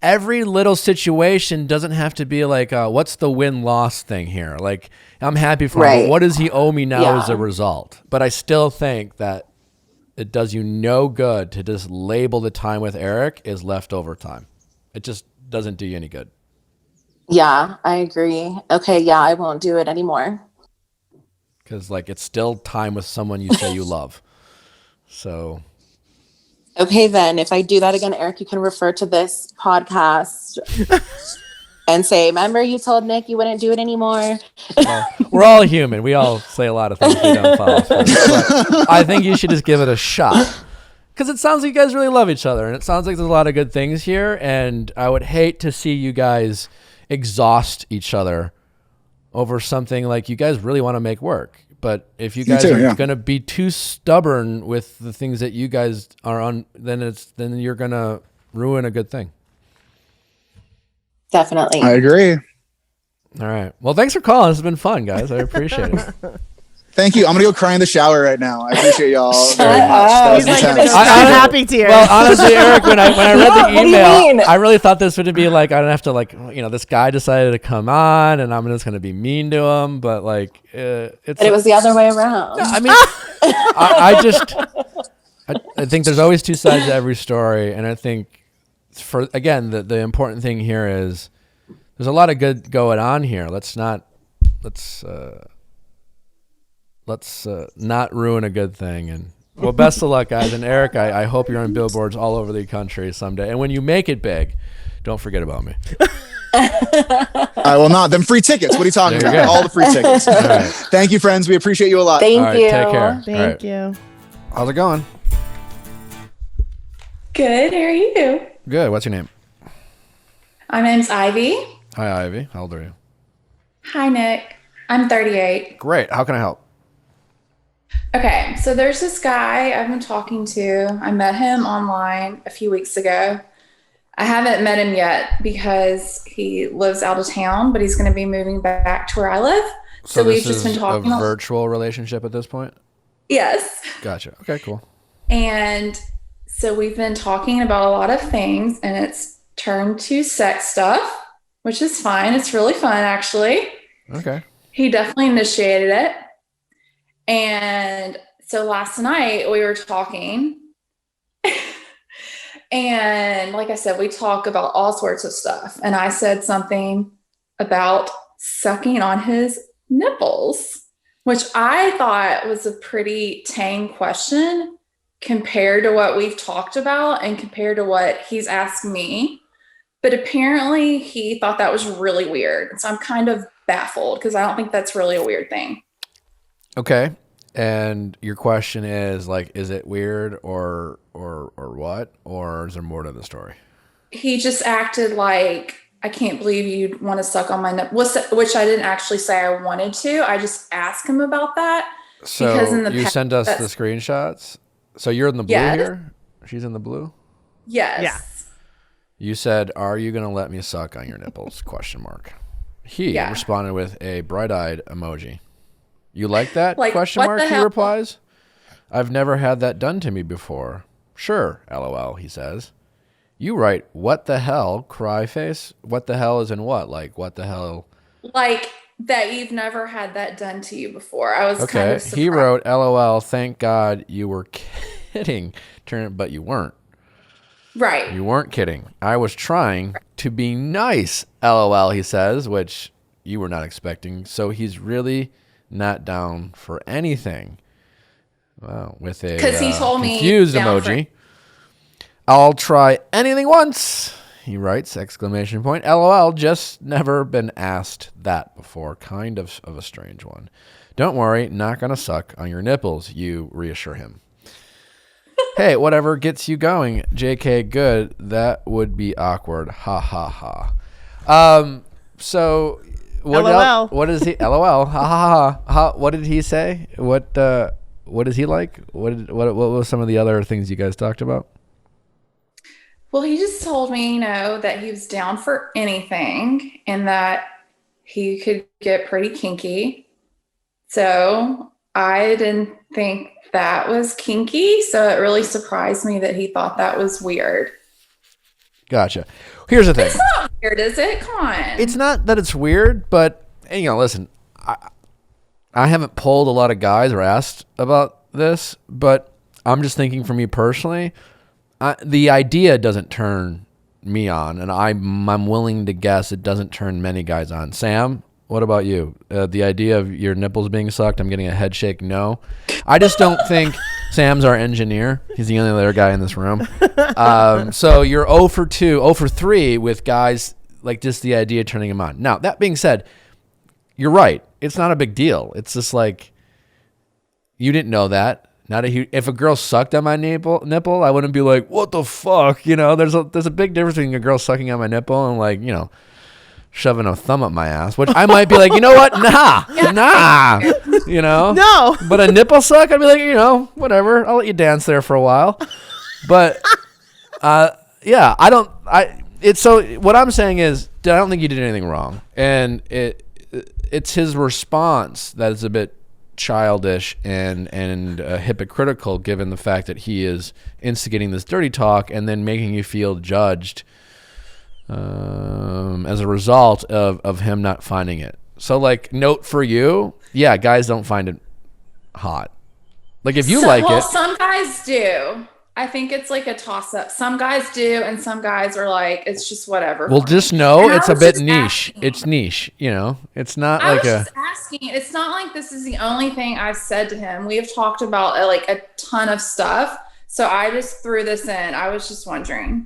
[SPEAKER 1] Every little situation doesn't have to be like, what's the win-loss thing here? Like, I'm happy for him. But what does he owe me now as a result? But I still think that it does you no good to just label the time with Eric as leftover time. It just doesn't do you any good.
[SPEAKER 2] Yeah, I agree. Okay, yeah, I won't do it anymore.
[SPEAKER 1] Because, like, it's still time with someone you say you love. So...
[SPEAKER 2] Okay, then, if I do that again, Eric, you can refer to this podcast and say, remember you told Nick you wouldn't do it anymore?
[SPEAKER 1] Well, we're all human. We all say a lot of things we don't follow through. But I think you should just give it a shot. Because it sounds like you guys really love each other, and it sounds like there's a lot of good things here, and I would hate to see you guys exhaust each other over something like you guys really want to make work. But if you guys are going to be too stubborn with the things that you guys are on, then you're going to ruin a good thing.
[SPEAKER 2] Definitely.
[SPEAKER 3] I agree.
[SPEAKER 1] All right. Well, thanks for calling. This has been fun, guys. I appreciate it.
[SPEAKER 3] Thank you. I'm going to go cry in the shower right now. I appreciate y'all very much.
[SPEAKER 5] He's like, I'm happy tears.
[SPEAKER 1] Well, honestly, Eric, when I read the email, I really thought this would be like, I don't have to this guy decided to come on and I'm just going to be mean to him. But like, it
[SPEAKER 2] was the other way around.
[SPEAKER 1] No, I mean, I think there's always two sides to every story. And I think the important thing here is there's a lot of good going on here. Let's not ruin a good thing. And well, best of luck, guys. And Eric, I hope you're on billboards all over the country someday. And when you make it big, don't forget about me.
[SPEAKER 3] I will not. Them free tickets. What are you talking about? All the free tickets. All right. Thank you, friends. We appreciate you a lot.
[SPEAKER 2] Thank you.
[SPEAKER 1] Take care.
[SPEAKER 5] Thank you.
[SPEAKER 1] How's it going?
[SPEAKER 6] Good. How are you?
[SPEAKER 1] Good. What's your name?
[SPEAKER 6] My name's Ivy.
[SPEAKER 1] Hi, Ivy. How old are you?
[SPEAKER 6] Hi, Nick. I'm 38.
[SPEAKER 1] Great. How can I help?
[SPEAKER 6] Okay, so there's this guy I've been talking to. I met him online a few weeks ago. I haven't met him yet because he lives out of town, but he's going to be moving back to where I live. So we've just been talking.
[SPEAKER 1] A virtual relationship at this point?
[SPEAKER 6] Yes.
[SPEAKER 1] Gotcha. Okay, cool.
[SPEAKER 6] And so we've been talking about a lot of things, and it's turned to sex stuff, which is fine. It's really fun, actually.
[SPEAKER 1] Okay.
[SPEAKER 6] He definitely initiated it. And so last night we were talking, and like I said, we talk about all sorts of stuff. And I said something about sucking on his nipples, which I thought was a pretty tame question compared to what we've talked about and compared to what he's asked me. But apparently he thought that was really weird. So I'm kind of baffled because I don't think that's really a weird thing.
[SPEAKER 1] Okay. And your question is like, is it weird or what? Or is there more to the story?
[SPEAKER 6] He just acted like, I can't believe you'd want to suck on my nipple, which I didn't actually say I wanted to. I just asked him about that.
[SPEAKER 1] So because in the you send us the screenshots. So you're in the blue here? She's in the blue?
[SPEAKER 6] Yes.
[SPEAKER 5] Yeah.
[SPEAKER 1] You said, "Are you going to let me suck on your nipples?" Question mark. He responded with a bright-eyed emoji. You like that?
[SPEAKER 6] Like,
[SPEAKER 1] question mark, he
[SPEAKER 6] hell?
[SPEAKER 1] replies. I've never had that done to me before. Sure, LOL, he says. You write, what the hell, cry face? What the hell is in what? Like, what the hell?
[SPEAKER 6] Like, that you've never had that done to you before. I was kind of surprised.
[SPEAKER 1] He wrote, LOL, thank God you were kidding. But you weren't.
[SPEAKER 6] Right.
[SPEAKER 1] You weren't kidding. I was trying to be nice, LOL, he says, which you were not expecting. So he's really not down for anything. Wow, with a
[SPEAKER 6] he told
[SPEAKER 1] confused emoji. I'll try anything once, he writes, exclamation point. LOL, just never been asked that before. Kind of a strange one. Don't worry, not going to suck on your nipples, you reassure him. Hey, whatever gets you going. JK, good. That would be awkward. Ha ha ha. So what
[SPEAKER 5] LOL.
[SPEAKER 1] What is he? LOL. Ha ha ha. What did he say? What is he like? What was some of the other things you guys talked about?
[SPEAKER 6] Well, he just told me, that he was down for anything and that he could get pretty kinky. So I didn't think that was kinky. So it really surprised me that he thought that was weird.
[SPEAKER 1] Gotcha. Here's the thing.
[SPEAKER 6] It's not weird, is it? Come on.
[SPEAKER 1] It's not that it's weird, but listen, I haven't polled a lot of guys or asked about this, but I'm just thinking for me personally, the idea doesn't turn me on, and I'm willing to guess it doesn't turn many guys on. Sam, what about you? The idea of your nipples being sucked, I'm getting a head shake. No, I just don't think Sam's our engineer. He's the only other guy in this room. So you're 0 for 2, 0 for 3 with guys like just the idea of turning him on. Now, that being said, you're right. It's not a big deal. It's just like you didn't know that. If a girl sucked on my nipple, I wouldn't be like, what the fuck? There's a big difference between a girl sucking on my nipple and like, shoving a thumb up my ass, which I might be like, you know what? Nah.
[SPEAKER 5] No.
[SPEAKER 1] But a nipple suck, I'd be like, whatever. I'll let you dance there for a while. But, so what I'm saying is, I don't think you did anything wrong. And it's his response that is a bit childish and hypocritical, given the fact that he is instigating this dirty talk and then making you feel judged as a result of him not finding it. So, like, note for you, guys don't find it hot. Like, if you like it.
[SPEAKER 6] Some guys do. I think it's like a toss-up. Some guys do, and some guys are like, it's just whatever.
[SPEAKER 1] Well, just know it's a bit niche. It's niche, It's not
[SPEAKER 6] I
[SPEAKER 1] like
[SPEAKER 6] was just asking. It's not like this is the only thing I've said to him. We have talked about like a ton of stuff. So I just threw this in. I was just wondering.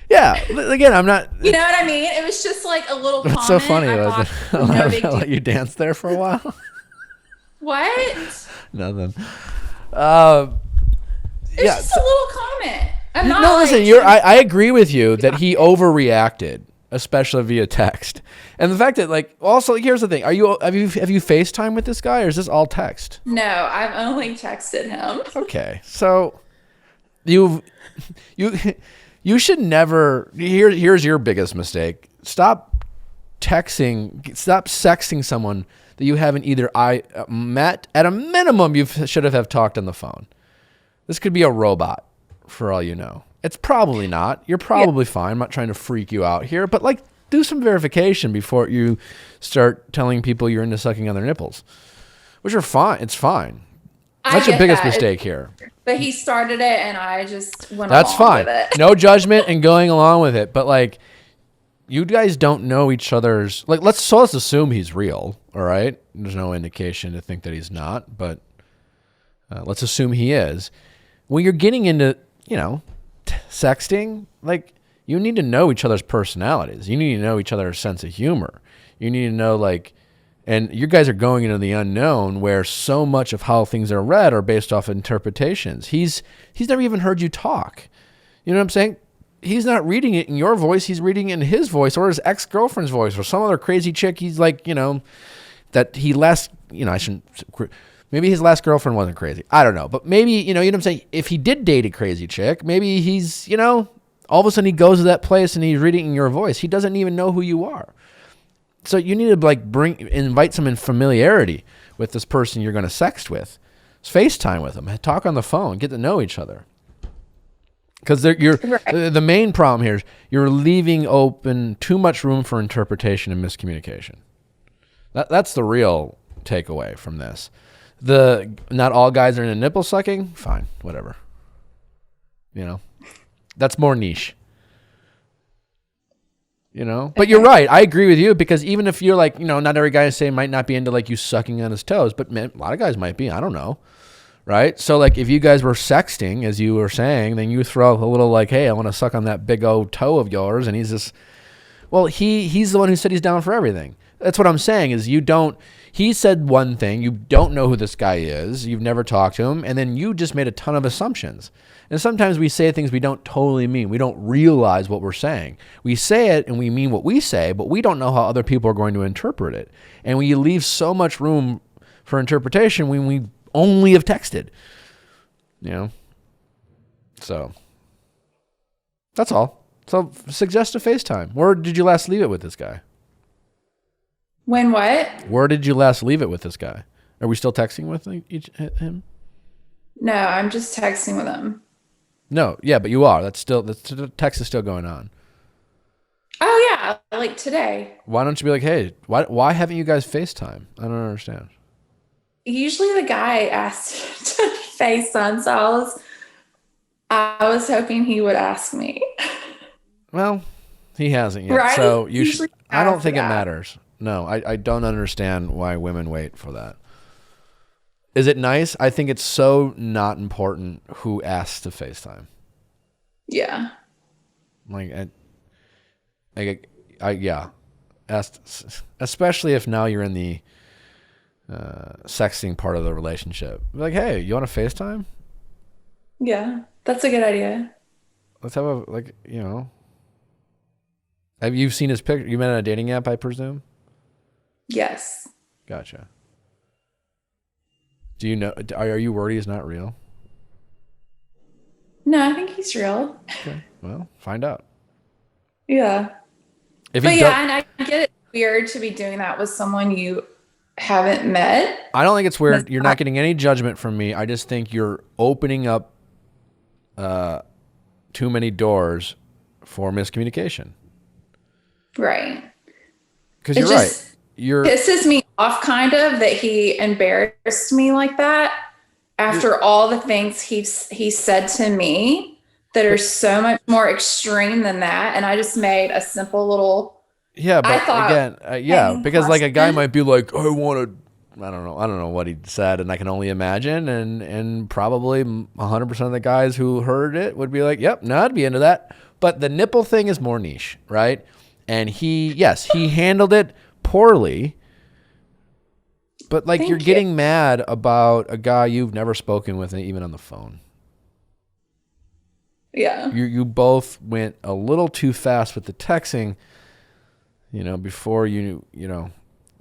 [SPEAKER 1] Yeah. Again, I'm not.
[SPEAKER 6] You know what I mean? It was just like a little comment.
[SPEAKER 1] It's so funny.
[SPEAKER 6] No big deal.
[SPEAKER 1] Let you dance there for a while.
[SPEAKER 6] What?
[SPEAKER 1] Nothing.
[SPEAKER 6] It's just a little comment.
[SPEAKER 1] Listen. I agree with you that he overreacted. especially via text. And the fact that like, also here's the thing: have you FaceTime with this guy, or is this all text?
[SPEAKER 6] No, I've only texted him.
[SPEAKER 1] Okay, so you should never. Here's your biggest mistake: stop sexting someone that you haven't either met. At a minimum, you should have talked on the phone. This could be a robot, for all you know. It's probably not. You're probably fine. I'm not trying to freak you out here, but like, do some verification before you start telling people you're into sucking on their nipples, which are fine. It's fine. That's your biggest mistake here.
[SPEAKER 6] But he started it, and I just went
[SPEAKER 1] That's
[SPEAKER 6] along
[SPEAKER 1] fine.
[SPEAKER 6] with it.
[SPEAKER 1] No judgment and going along with it. But like, you guys don't know each other's. Like, let's assume he's real. All right. There's no indication to think that he's not, but let's assume he is. When you're getting into, sexting, like, you need to know each other's personalities. You need to know each other's sense of humor. You need to know, like, and you guys are going into the unknown where so much of how things are read are based off interpretations. He's never even heard you talk. You know what I'm saying? He's not reading it in your voice. He's reading it in his voice or his ex-girlfriend's voice or some other crazy chick. He's like, that he last, I shouldn't, maybe his last girlfriend wasn't crazy. I don't know. But maybe, you know what I'm saying? If he did date a crazy chick, maybe he's, all of a sudden he goes to that place and he's reading in your voice. He doesn't even know who you are. So you need to like invite some familiarity with this person you're going to sext with. FaceTime with them. Talk on the phone. Get to know each other. Because the main problem here is you're leaving open too much room for interpretation and miscommunication. That's the real takeaway from this. Not all guys are into nipple sucking. Fine, whatever. That's more niche. But you're right. I agree with you, because even if you're like, not every guy I say might not be into like you sucking on his toes, but man, a lot of guys might be. I don't know. Right? So like if you guys were sexting, as you were saying, then you throw a little like, hey, I want to suck on that big old toe of yours. And he's just, well, he's the one who said he's down for everything. That's what I'm saying is he said one thing, you don't know who this guy is, you've never talked to him, and then you just made a ton of assumptions. And sometimes we say things we don't totally mean. We don't realize what we're saying. We say it and we mean what we say, but we don't know how other people are going to interpret it. And we leave so much room for interpretation when we only have texted. So that's all. So suggest a FaceTime. Where did you last leave it with this guy?
[SPEAKER 6] When what?
[SPEAKER 1] Where did you last leave it with this guy? Are we still texting with him?
[SPEAKER 6] No, I'm just texting with him.
[SPEAKER 1] No, yeah, but you are. The text is still going on.
[SPEAKER 6] Oh yeah, like today.
[SPEAKER 1] Why don't you be like, hey, why haven't you guys FaceTime? I don't understand.
[SPEAKER 6] Usually the guy asked to FaceTime, so I was hoping he would ask me.
[SPEAKER 1] Well, he hasn't yet.
[SPEAKER 6] Right?
[SPEAKER 1] So you should. I don't think it
[SPEAKER 6] that.
[SPEAKER 1] matters. No, I don't understand why women wait for that. Is it nice? I think it's so not important who asks to FaceTime.
[SPEAKER 6] Yeah.
[SPEAKER 1] Yeah. Especially if now you're in the sexting part of the relationship. Like, hey, you want to FaceTime?
[SPEAKER 6] Yeah, that's a good idea.
[SPEAKER 1] Let's have Have you seen his picture? You met on a dating app, I presume?
[SPEAKER 6] Yes.
[SPEAKER 1] Gotcha. Do you know? Are you worried he's not real?
[SPEAKER 6] No, I think he's real.
[SPEAKER 1] Okay. Well, find out.
[SPEAKER 6] Yeah. And I get it weird to be doing that with someone you haven't met.
[SPEAKER 1] I don't think it's weird. You're not getting any judgment from me. I just think you're opening up too many doors for miscommunication.
[SPEAKER 6] Right.
[SPEAKER 1] Because you're right.
[SPEAKER 6] Pisses me off kind of that he embarrassed me like that after all the things he said to me that are so much more extreme than that. And I just made a simple little.
[SPEAKER 1] Yeah, but again, because like a guy might be like, I don't know what he said, and I can only imagine, and probably 100% of the guys who heard it would be like, yep, no, I'd be into that. But the nipple thing is more niche, right? And he handled it poorly, but like you're getting mad about a guy you've never spoken with, even on the phone.
[SPEAKER 6] Yeah.
[SPEAKER 1] You both went a little too fast with the texting. before you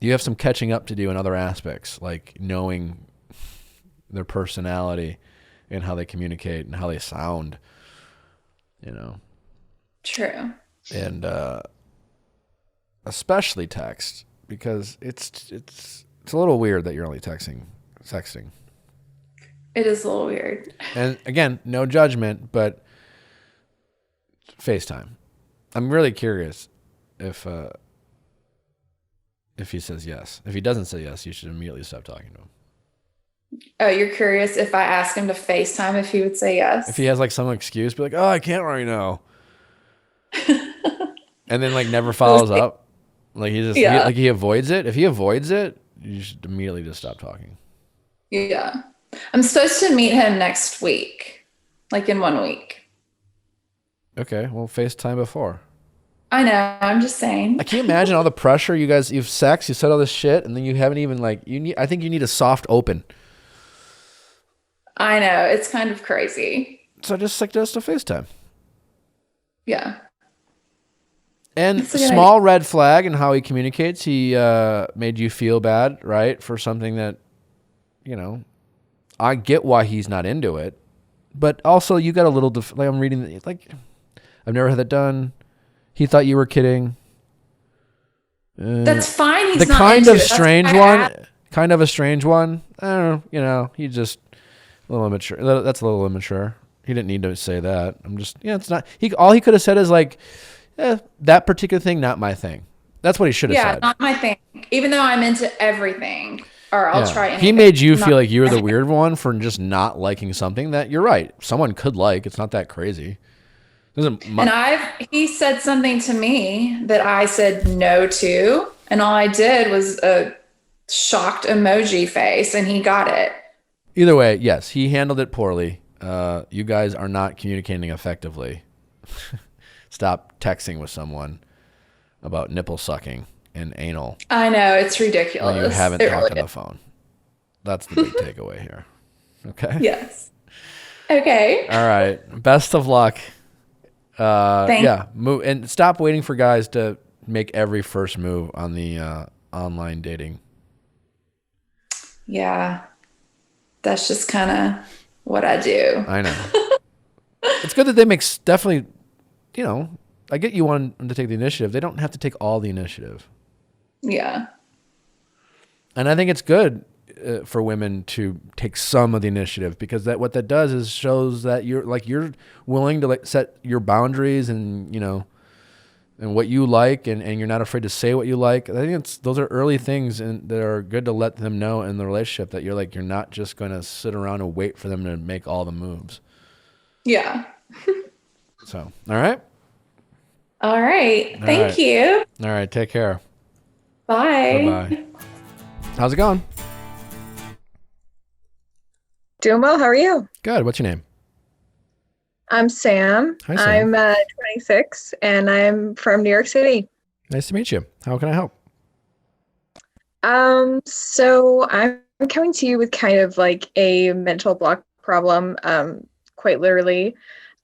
[SPEAKER 1] have some catching up to do in other aspects, like knowing their personality and how they communicate and how they sound,
[SPEAKER 6] True.
[SPEAKER 1] and especially text, because it's a little weird that you're only sexting.
[SPEAKER 6] It is a little weird.
[SPEAKER 1] And again, no judgment, but FaceTime. I'm really curious if he says yes. If he doesn't say yes, you should immediately stop talking to him.
[SPEAKER 6] Oh, you're curious if I asked him to FaceTime if he would say yes?
[SPEAKER 1] If he has like some excuse, be like, "Oh, I can't right now," and then like never follows up, like he avoids it. If he avoids it, you should immediately just stop talking.
[SPEAKER 6] Yeah. I'm supposed to meet him next week, like in 1 week.
[SPEAKER 1] Okay, well, FaceTime before.
[SPEAKER 6] I know. I'm just saying.
[SPEAKER 1] Can you imagine all the pressure you've sex, you said all this shit, and then you haven't even I think you need a soft open.
[SPEAKER 6] I know. It's kind of crazy.
[SPEAKER 1] So just a FaceTime.
[SPEAKER 6] Yeah.
[SPEAKER 1] And small red flag in how he communicates. He made you feel bad, right? For something that, I get why he's not into it. But also you got a little, I'm reading, I've never had that done. He thought you were kidding.
[SPEAKER 6] That's fine. He's
[SPEAKER 1] the
[SPEAKER 6] not
[SPEAKER 1] kind
[SPEAKER 6] into
[SPEAKER 1] of
[SPEAKER 6] it.
[SPEAKER 1] strange one, kind of a strange one. I don't know, he's just a little immature. That's a little immature. He didn't need to say that. It's not, all he could have said is that particular thing, not my thing. That's what he should have said.
[SPEAKER 6] Yeah, not my thing. Even though I'm into everything, or I'll try anything.
[SPEAKER 1] He made you feel like you were the weird one for just not liking something that you're right. Someone could like. It's not that crazy.
[SPEAKER 6] He said something to me that I said no to, and all I did was a shocked emoji face, and he got it.
[SPEAKER 1] Either way, yes, he handled it poorly. You guys are not communicating effectively. Stop texting with someone about nipple sucking and anal.
[SPEAKER 6] I know, it's ridiculous.
[SPEAKER 1] When you haven't talked on the phone. That's the big takeaway here. Okay?
[SPEAKER 6] Yes. Okay.
[SPEAKER 1] All right. Best of luck.
[SPEAKER 6] Thanks.
[SPEAKER 1] Move and stop waiting for guys to make every first move on the online dating.
[SPEAKER 6] Yeah. That's just kind of what I do.
[SPEAKER 1] I know. It's good that they make definitely, I get you want them to take the initiative. They don't have to take all the initiative.
[SPEAKER 6] Yeah.
[SPEAKER 1] And I think it's good for women to take some of the initiative, because what that does is shows that you're willing to set your boundaries and and what you like, and you're not afraid to say what you like. I think those are early things that are good to let them know in the relationship, that you're not just going to sit around and wait for them to make all the moves.
[SPEAKER 6] Yeah.
[SPEAKER 1] So, all right.
[SPEAKER 6] All right. Thank you.
[SPEAKER 1] All right. Take care.
[SPEAKER 6] Bye.
[SPEAKER 1] Bye-bye. How's it going?
[SPEAKER 7] Doing well. How are you?
[SPEAKER 1] Good. What's your name?
[SPEAKER 7] I'm Sam.
[SPEAKER 1] Hi, Sam.
[SPEAKER 7] I'm 26 and I'm from New York City.
[SPEAKER 1] Nice to meet you. How can I help?
[SPEAKER 7] So I'm coming to you with kind of like a mental block problem. Quite literally,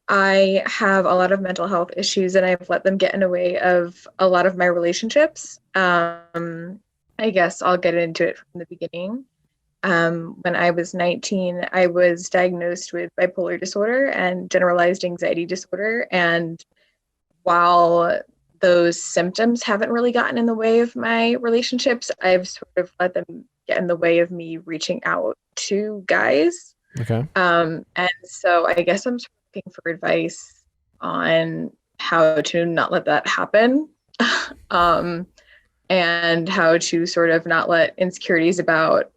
[SPEAKER 7] I have a lot of mental health issues and I've let them get in the way of a lot of my relationships. I guess I'll get into it from the beginning. When I was 19, I was diagnosed with bipolar disorder and generalized anxiety disorder. And while those symptoms haven't really gotten in the way of my relationships, I've sort of let them get in the way of me reaching out to guys.
[SPEAKER 1] Okay.
[SPEAKER 7] And so I guess I'm sort of looking for advice on how to not let that happen. And how to sort of not let insecurities about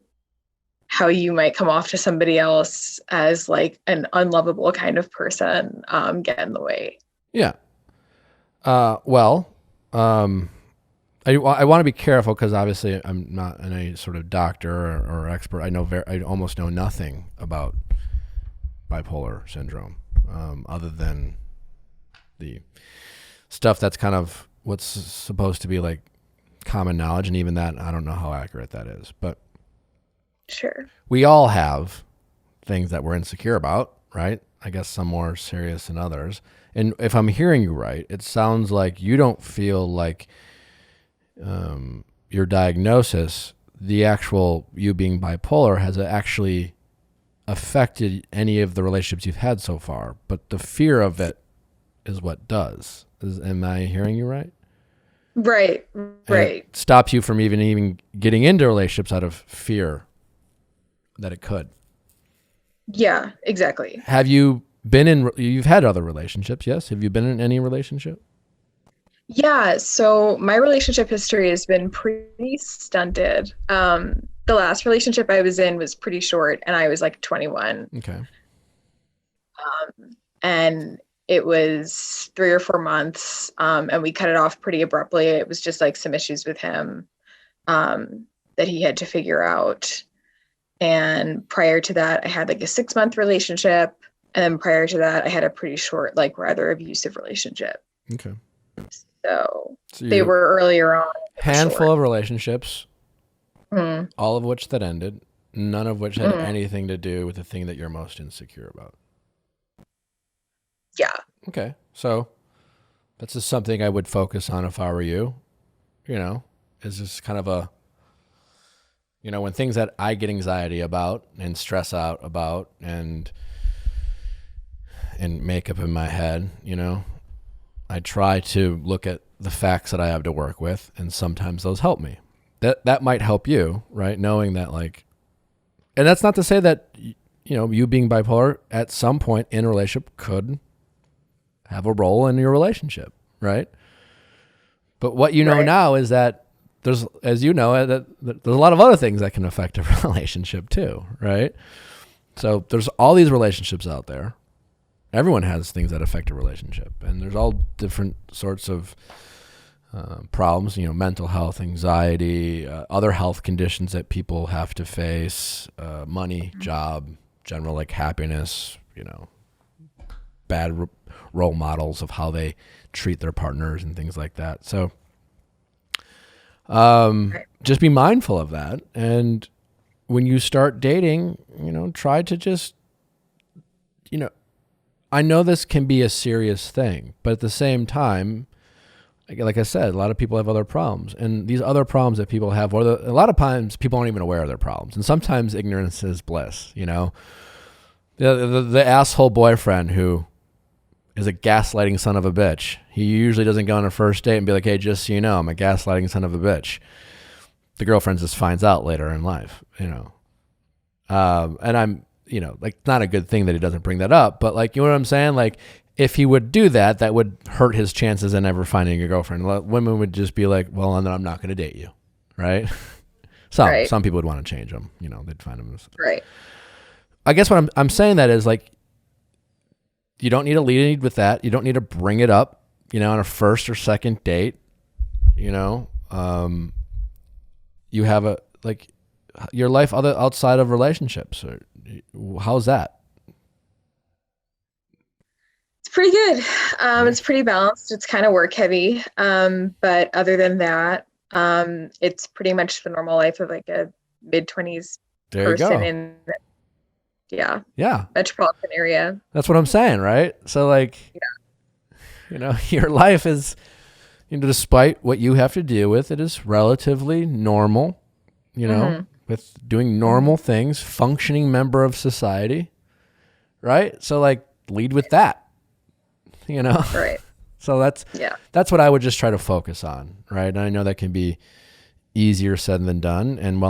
[SPEAKER 7] how you might come off to somebody else as like an unlovable kind of person get in the way.
[SPEAKER 1] Yeah. I want to be careful because obviously I'm not any sort of doctor or expert. I almost know nothing about bipolar syndrome, other than the stuff that's kind of what's supposed to be like common knowledge, and even that, I don't know how accurate that is. But
[SPEAKER 7] sure,
[SPEAKER 1] we all have things that we're insecure about, right? I guess some more serious than others. And if I'm hearing you right, it sounds like you don't feel like your diagnosis, the actual you being bipolar has actually affected any of the relationships you've had so far, but the fear of it is what does. Am I hearing you right?
[SPEAKER 7] Right.
[SPEAKER 1] And
[SPEAKER 7] Right.
[SPEAKER 1] it stops you from even getting into relationships out of fear that it could.
[SPEAKER 7] Yeah, exactly.
[SPEAKER 1] Have you you've had other relationships, yes? Have you been in any relationship?
[SPEAKER 7] Yeah, so my relationship history has been pretty stunted. The last relationship I was in was pretty short, and I was like 21.
[SPEAKER 1] Okay.
[SPEAKER 7] And it was 3 or 4 months, and we cut it off pretty abruptly. It was just like some issues with him that he had to figure out. And prior to that, I had like a 6-month relationship. And then prior to that, I had a pretty short, like rather abusive relationship.
[SPEAKER 1] Okay.
[SPEAKER 7] So they
[SPEAKER 1] you-
[SPEAKER 7] were earlier on.
[SPEAKER 1] handful of relationships,
[SPEAKER 7] Mm,
[SPEAKER 1] all of which that ended, none of which had
[SPEAKER 7] Mhm.
[SPEAKER 1] anything to do with the thing that you're most insecure about.
[SPEAKER 7] yeah.
[SPEAKER 1] Okay. So that's just something I would focus on if I were you. Is just kind of when things that I get anxiety about and stress out about and make up in my head, I try to look at the facts that I have to work with, and sometimes those help me. That might help you, right? Knowing that, and that's not to say that, you being bipolar at some point in a relationship could have a role in your relationship, right? But what you know
[SPEAKER 7] Right.
[SPEAKER 1] now is that there's, as you know, that there's a lot of other things that can affect a relationship too, right? So there's all these relationships out there. Everyone has things that affect a relationship, and there's all different sorts of problems, mental health, anxiety, other health conditions that people have to face, money, job, general happiness, bad role models of how they treat their partners and things like that. So just be mindful of that. And when you start dating, try to just, I know this can be a serious thing, but at the same time, like I said, a lot of people have other problems, and these other problems that people have, a lot of times people aren't even aware of their problems, and sometimes ignorance is bliss. The asshole boyfriend who is a gaslighting son of a bitch. He usually doesn't go on a first date and be like, "Hey, just so you know, I'm a gaslighting son of a bitch." The girlfriend just finds out later in life, and I'm, not a good thing that he doesn't bring that up, but you know what I'm saying? If he would do that, that would hurt his chances in ever finding a girlfriend. Women would just be like, well, then I'm not going to date you. Right. Some people would want to change them, they'd find them.
[SPEAKER 7] Right.
[SPEAKER 1] I guess what I'm saying that is you don't need to lead with that. You don't need to bring it up, on a first or second date. You have your life outside of relationships. How's that?
[SPEAKER 7] It's pretty good. It's pretty balanced. It's kind of work heavy. But other than that, it's pretty much the normal life of a mid-20s person in metropolitan area.
[SPEAKER 1] That's what I'm saying, right? So your life is, despite what you have to deal with, it is relatively normal, with doing normal things, functioning member of society, right? So lead with that,
[SPEAKER 7] Right.
[SPEAKER 1] So that's what I would just try to focus on, right? And I know that can be easier said than done. And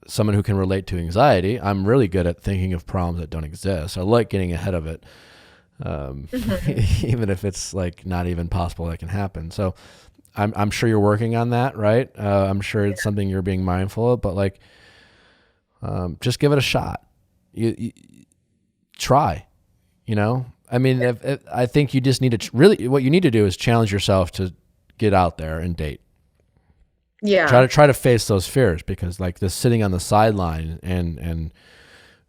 [SPEAKER 1] someone who can relate to anxiety, I'm really good at thinking of problems that don't exist. I like getting ahead of it, even if it's not even possible that can happen. So I'm sure you're working on that, right? I'm sure it's something you're being mindful of, but just give it a shot. You try, I mean, if I think you just need to really, what you need to do is challenge yourself to get out there and date.
[SPEAKER 7] Yeah.
[SPEAKER 1] Try to face those fears, because this sitting on the sideline and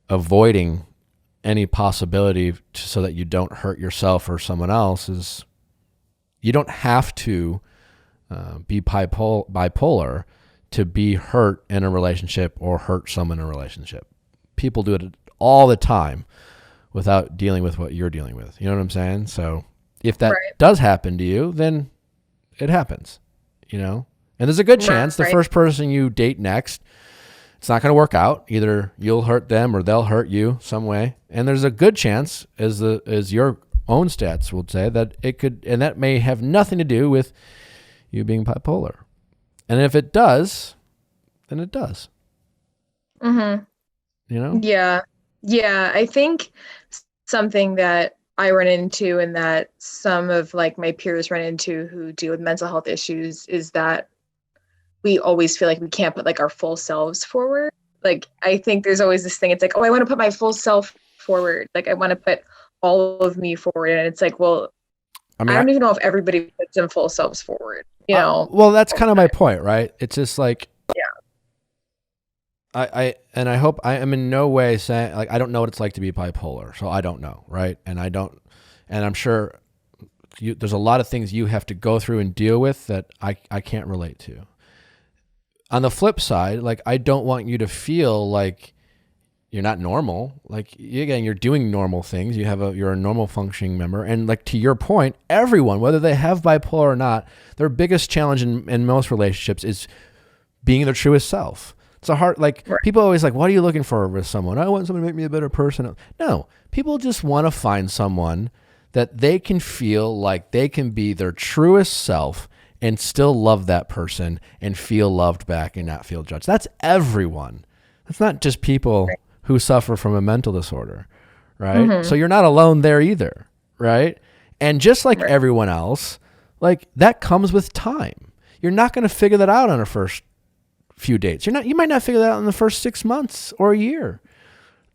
[SPEAKER 1] avoiding any possibility so that you don't hurt yourself or someone else you don't have to be bipolar to be hurt in a relationship or hurt someone in a relationship. People do it all the time without dealing with what you're dealing with. You know what I'm saying? So if that does happen to you, then it happens. you know? And there's a good chance the first person you date next, it's not going to work out. Either you'll hurt them or they'll hurt you some way. And there's a good chance, as your own stats would say, that it could, and that may have nothing to do with you being bipolar. And if it does, then it does.
[SPEAKER 7] Mm-hmm.
[SPEAKER 1] You know?
[SPEAKER 7] Yeah. Yeah. I think something that I run into and that some of like my peers run into who deal with mental health issues is that we always feel like we can't put like our full selves forward. Like, I think there's always this thing. It's like, oh, I want to put my full self forward. Like, I want to put all of me forward. And it's like, well, I don't even know if everybody puts their full selves forward, you know?
[SPEAKER 1] Well, that's kind of my point, right? It's just like, I hope I am in no way saying, like, I don't know what it's like to be bipolar. So I don't know. Right. And I'm sure there's a lot of things you have to go through and deal with that I can't relate to. On the flip side, like, I don't want you to feel like you're not normal. Like, again, you're doing normal things. You're a normal functioning member. And like, to your point, everyone, whether they have bipolar or not, their biggest challenge in most relationships is being their truest self. It's a hard, like, people always like, what are you looking for with someone? I want someone to make me a better person. No, people just want to find someone that they can feel like they can be their truest self and still love that person and feel loved back and not feel judged. That's everyone. That's not just people who suffer from a mental disorder, right? Mm-hmm. So you're not alone there either, right? And just like everyone else, like, that comes with time. You're not going to figure that out on a first few dates. You might not figure that out in the first 6 months or a year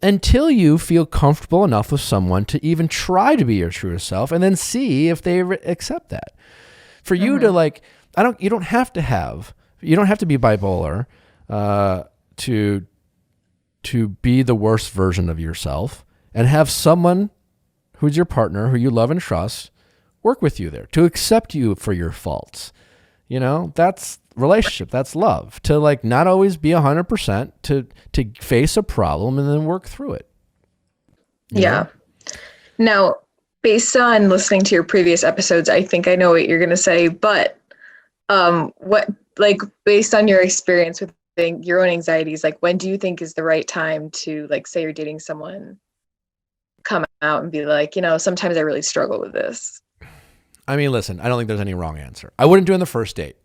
[SPEAKER 1] until you feel comfortable enough with someone to even try to be your truest self and then see if they accept that. For you to like, you don't have to be bipolar to be the worst version of yourself and have someone who's your partner, who you love and trust, work with you there, to accept you for your faults. You know, that's relationship, that's love. To like not always be 100%, to face a problem and then work through it.
[SPEAKER 7] Yeah. Now, based on listening to your previous episodes, I think I know what you're going to say, but what, like, based on your experience with your own anxieties, like, when do you think is the right time to, like, say you're dating someone, come out and be like, you know, sometimes I really struggle with this?
[SPEAKER 1] I mean, listen, I don't think there's any wrong answer. I wouldn't do it on the first date,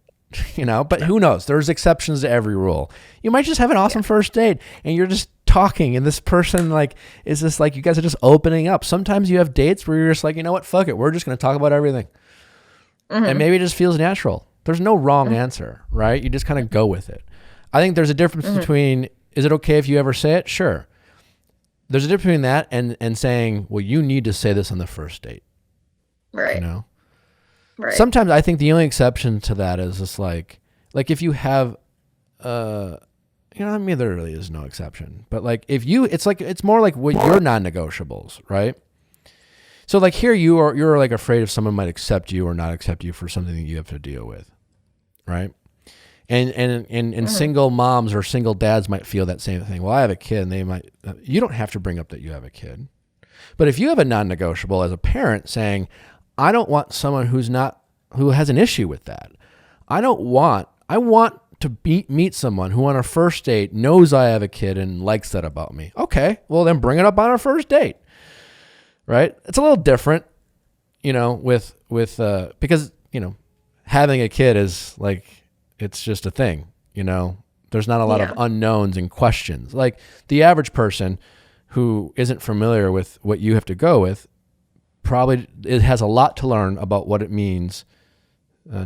[SPEAKER 1] you know, but who knows? There's exceptions to every rule. You might just have an awesome first date and you're just talking and this person, like, is just like, you guys are just opening up. Sometimes you have dates where you're just like, you know what, fuck it, we're just going to talk about everything. And maybe it just feels natural. There's no wrong answer, right? You just kind of go with it. I think there's a difference between, is it okay if you ever say it? Sure. There's a difference between that and saying, well, you need to say this on the first date.
[SPEAKER 7] Right.
[SPEAKER 1] You know?
[SPEAKER 7] Right.
[SPEAKER 1] Sometimes I think the only exception to that is just like if you have, you know, I mean, there really is no exception, but like it's more like what your non-negotiables, right? So like here you're like afraid if someone might accept you or not accept you for something that you have to deal with, right? And single moms or single dads might feel that same thing. Well, I have a kid, and they might. You don't have to bring up that you have a kid, but if you have a non-negotiable as a parent saying, I don't want someone who has an issue with that. I want to meet someone who on our first date knows I have a kid and likes that about me. Okay, well then bring it up on our first date, right? It's a little different, you know, with because, you know, having a kid is like, it's just a thing, you know, there's not a lot of unknowns and questions. Like the average person who isn't familiar with what you have to go with, probably it has a lot to learn about what it means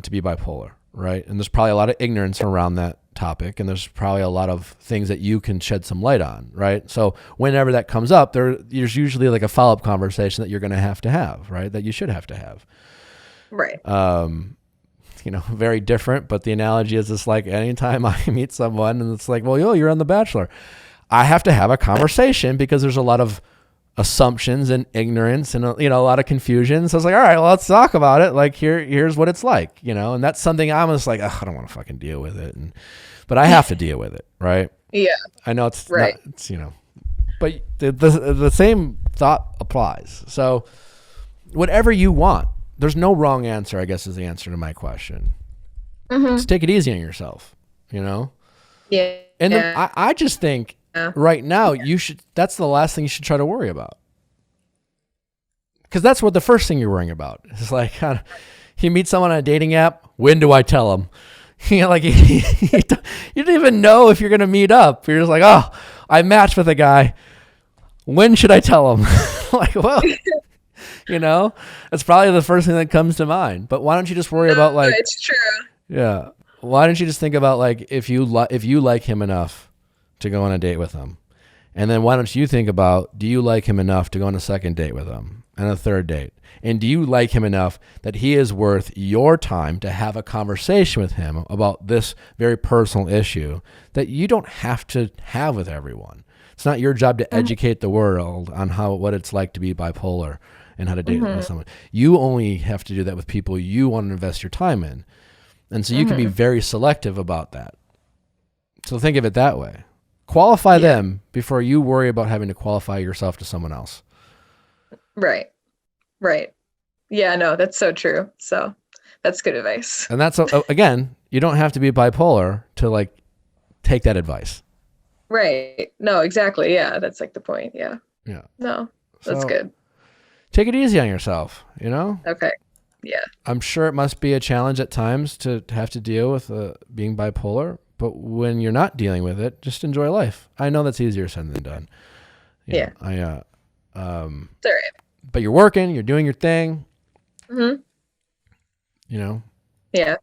[SPEAKER 1] to be bipolar, right? And there's probably a lot of ignorance around that topic, and there's probably a lot of things that you can shed some light on, right? So whenever that comes up, there's usually like a follow-up conversation that you're going to have, right? That you should have to have.
[SPEAKER 7] Right.
[SPEAKER 1] You know, very different, but the analogy is just like anytime I meet someone and it's like, well, you're on The Bachelor, I have to have a conversation because there's a lot of assumptions and ignorance and, you know, a lot of confusion. So it's like, all right, well, let's talk about it. Like here's what it's like, you know, and that's something I'm just like, I don't want to fucking deal with it. But I have to deal with it. Right.
[SPEAKER 7] Yeah.
[SPEAKER 1] I know it's right. It's, you know, but the same thought applies. So whatever you want, there's no wrong answer, I guess, is the answer to my question. Just take it easy on yourself, you know?
[SPEAKER 7] Yeah.
[SPEAKER 1] And then I just think right now that's the last thing you should try to worry about. Because that's what the first thing you're worrying about. It's like, you meet someone on a dating app, when do I tell them? You know, like you don't even know if you're going to meet up. You're just like, oh, I matched with a guy. When should I tell him? Like, well, you know, that's probably the first thing that comes to mind. But why don't you just worry about like,
[SPEAKER 7] it's true.
[SPEAKER 1] Yeah. Why don't you just think about like, if you like him enough to go on a date with him? And then why don't you think about, do you like him enough to go on a second date with him and a third date? And do you like him enough that he is worth your time to have a conversation with him about this very personal issue that you don't have to have with everyone? It's not your job to educate the world on what it's like to be bipolar and how to date with someone. You only have to do that with people you want to invest your time in. And so you can be very selective about that. So think of it that way. Qualify them before you worry about having to qualify yourself to someone else.
[SPEAKER 7] Right. Yeah, no, that's so true. So that's good advice.
[SPEAKER 1] And that's, again, you don't have to be bipolar to like take that advice.
[SPEAKER 7] Right. No, exactly. Yeah, that's like the point. Yeah. No, that's good.
[SPEAKER 1] Take it easy on yourself, you know?
[SPEAKER 7] Okay. Yeah.
[SPEAKER 1] I'm sure it must be a challenge at times to have to deal with being bipolar, but when you're not dealing with it, just enjoy life. I know that's easier said than done.
[SPEAKER 7] Yeah.
[SPEAKER 1] It's
[SPEAKER 7] all right.
[SPEAKER 1] But you're working, you're doing your thing.
[SPEAKER 7] Mm-hmm.
[SPEAKER 1] You know?
[SPEAKER 7] Yeah.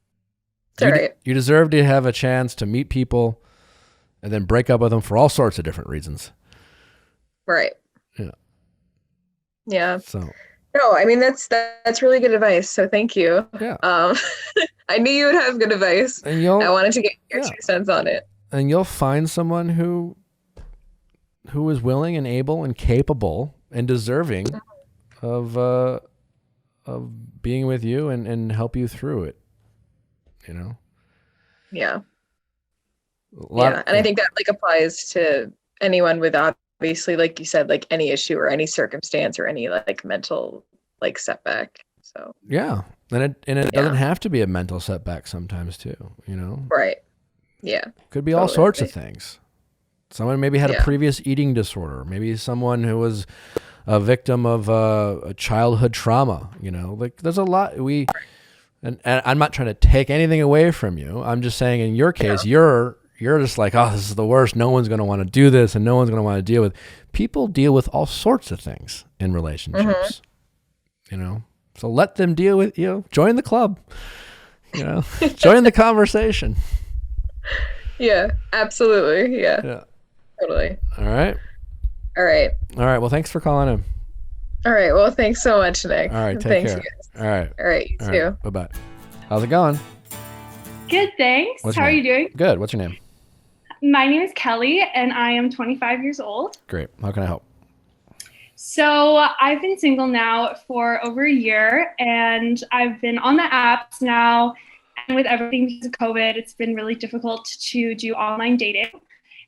[SPEAKER 7] It's all right.
[SPEAKER 1] You deserve to have a chance to meet people and then break up with them for all sorts of different reasons.
[SPEAKER 7] Right.
[SPEAKER 1] Yeah.
[SPEAKER 7] Yeah.
[SPEAKER 1] So.
[SPEAKER 7] No, I mean, that's really good advice. So thank you.
[SPEAKER 1] Yeah.
[SPEAKER 7] I knew you would have good advice.
[SPEAKER 1] And
[SPEAKER 7] I wanted to get your 2 cents on it.
[SPEAKER 1] And you'll find someone who is willing and able and capable and deserving of being with you and help you through it. You know?
[SPEAKER 7] Yeah. And I think that like applies to anyone with obviously, like you said, like any issue or any circumstance or any like mental like setback. So
[SPEAKER 1] yeah. And it doesn't have to be a mental setback sometimes too, you know?
[SPEAKER 7] Right. Yeah.
[SPEAKER 1] Could be all sorts of things. Someone maybe had a previous eating disorder. Maybe someone who was a victim of a childhood trauma, you know? Like there's a lot and I'm not trying to take anything away from you. I'm just saying in your case, you're just like, oh, this is the worst. No one's going to want to do this and no one's going to want to deal with. People deal with all sorts of things in relationships, you know? So let them deal with you. Join the club, you know, join the conversation.
[SPEAKER 7] Yeah, absolutely. Yeah. Totally.
[SPEAKER 1] All right. Well, thanks for calling in.
[SPEAKER 7] All right. Well, thanks so much, Nick.
[SPEAKER 1] All right. Take care. All right.
[SPEAKER 7] You too.
[SPEAKER 1] Right, bye-bye. How's it going?
[SPEAKER 8] Good, thanks. How are you doing?
[SPEAKER 1] Good. What's your name?
[SPEAKER 8] My name is Kelly, and I am 25 years old.
[SPEAKER 1] Great. How can I help?
[SPEAKER 8] So I've been single now for over a year, and I've been on the apps now. And with everything because of COVID, it's been really difficult to do online dating.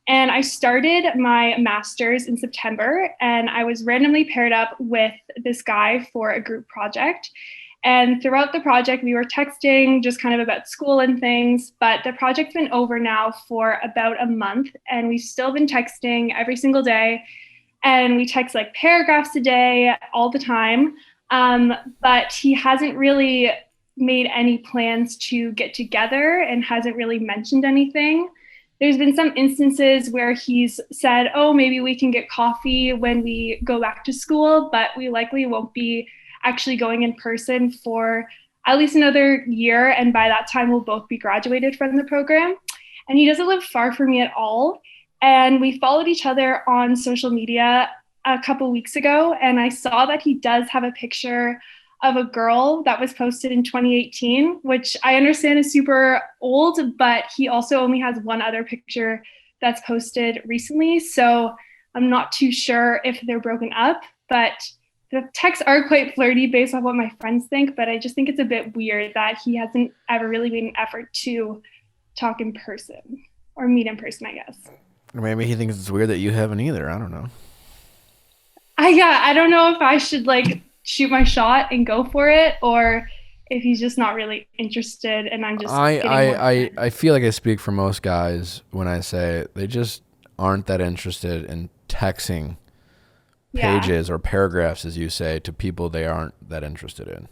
[SPEAKER 8] And I started my master's in September, and I was randomly paired up with this guy for a group project. And throughout the project, we were texting just kind of about school and things, but the project's been over now for about a month, and we've still been texting every single day. And we text like paragraphs a day all the time. But he hasn't really made any plans to get together and hasn't really mentioned anything. There's been some instances where he's said, oh, maybe we can get coffee when we go back to school, but we likely won't be actually going in person for at least another year. And by that time, we'll both be graduated from the program. And he doesn't live far from me at all. And we followed each other on social media a couple weeks ago. And I saw that he does have a picture of a girl that was posted in 2018, which I understand is super old, but he also only has one other picture that's posted recently. So I'm not too sure if they're broken up, but the texts are quite flirty based on what my friends think, but I just think it's a bit weird that he hasn't ever really made an effort to talk in person or meet in person, I guess.
[SPEAKER 1] Maybe he thinks it's weird that you haven't either. I don't know.
[SPEAKER 8] I don't know if I should like shoot my shot and go for it, or if he's just not really interested and I'm just
[SPEAKER 1] I feel like I speak for most guys when I say they just aren't that interested in texting pages or paragraphs, as you say, to people they aren't that interested in.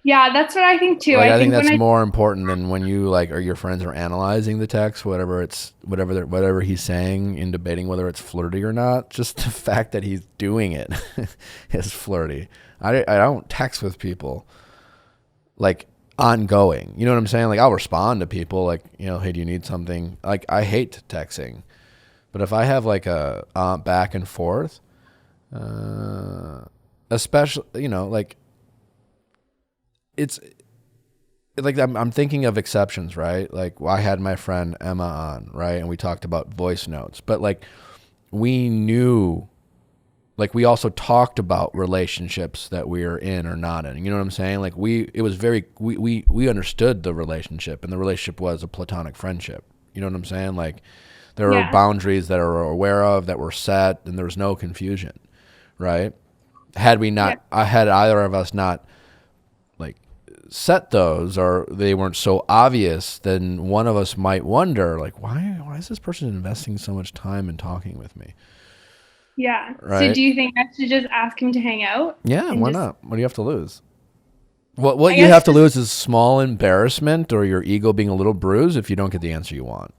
[SPEAKER 8] Yeah, that's what I think too.
[SPEAKER 1] Like, I think that's more important than when you like, or your friends are analyzing the text, whatever he's saying, in debating whether it's flirty or not. Just the fact that he's doing it is flirty. I don't text with people like ongoing. You know what I'm saying? Like, I'll respond to people like, you know, hey, do you need something? Like, I hate texting, but if I have like a back and forth, especially, you know, like, it's like I'm thinking of exceptions, right? Like, I had my friend Emma on, right? And we talked about voice notes, but like, we knew, like, we also talked about relationships that we are in or not in. You know what I'm saying? Like, we understood the relationship, and the relationship was a platonic friendship. You know what I'm saying? Like, there were boundaries that are aware of, that were set, and there was no confusion, right? Had we not, had either of us not like set those, or they weren't so obvious, then one of us might wonder, like, why is this person investing so much time in talking with me?
[SPEAKER 8] Yeah.
[SPEAKER 1] Right?
[SPEAKER 8] So do you think I should just ask him to hang out?
[SPEAKER 1] Yeah, why not? What do you have to lose? What you have to lose is small embarrassment or your ego being a little bruised if you don't get the answer you want.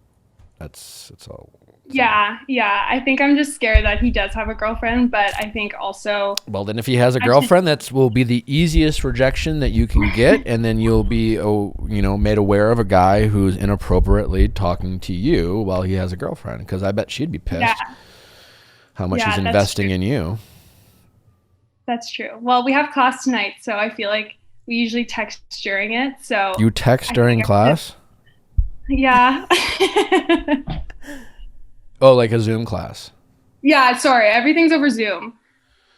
[SPEAKER 1] That's all.
[SPEAKER 8] Yeah. I think I'm just scared that he does have a girlfriend, but I think also...
[SPEAKER 1] Well, then if he has a girlfriend, that will be the easiest rejection that you can get, and then you'll be, made aware of a guy who's inappropriately talking to you while he has a girlfriend, because I bet she'd be pissed how much he's investing in you.
[SPEAKER 8] That's true. Well, we have class tonight, so I feel like we usually text during it. So
[SPEAKER 1] you text during class?
[SPEAKER 8] Yeah.
[SPEAKER 1] Oh, like a Zoom class?
[SPEAKER 8] Yeah, sorry. Everything's over Zoom.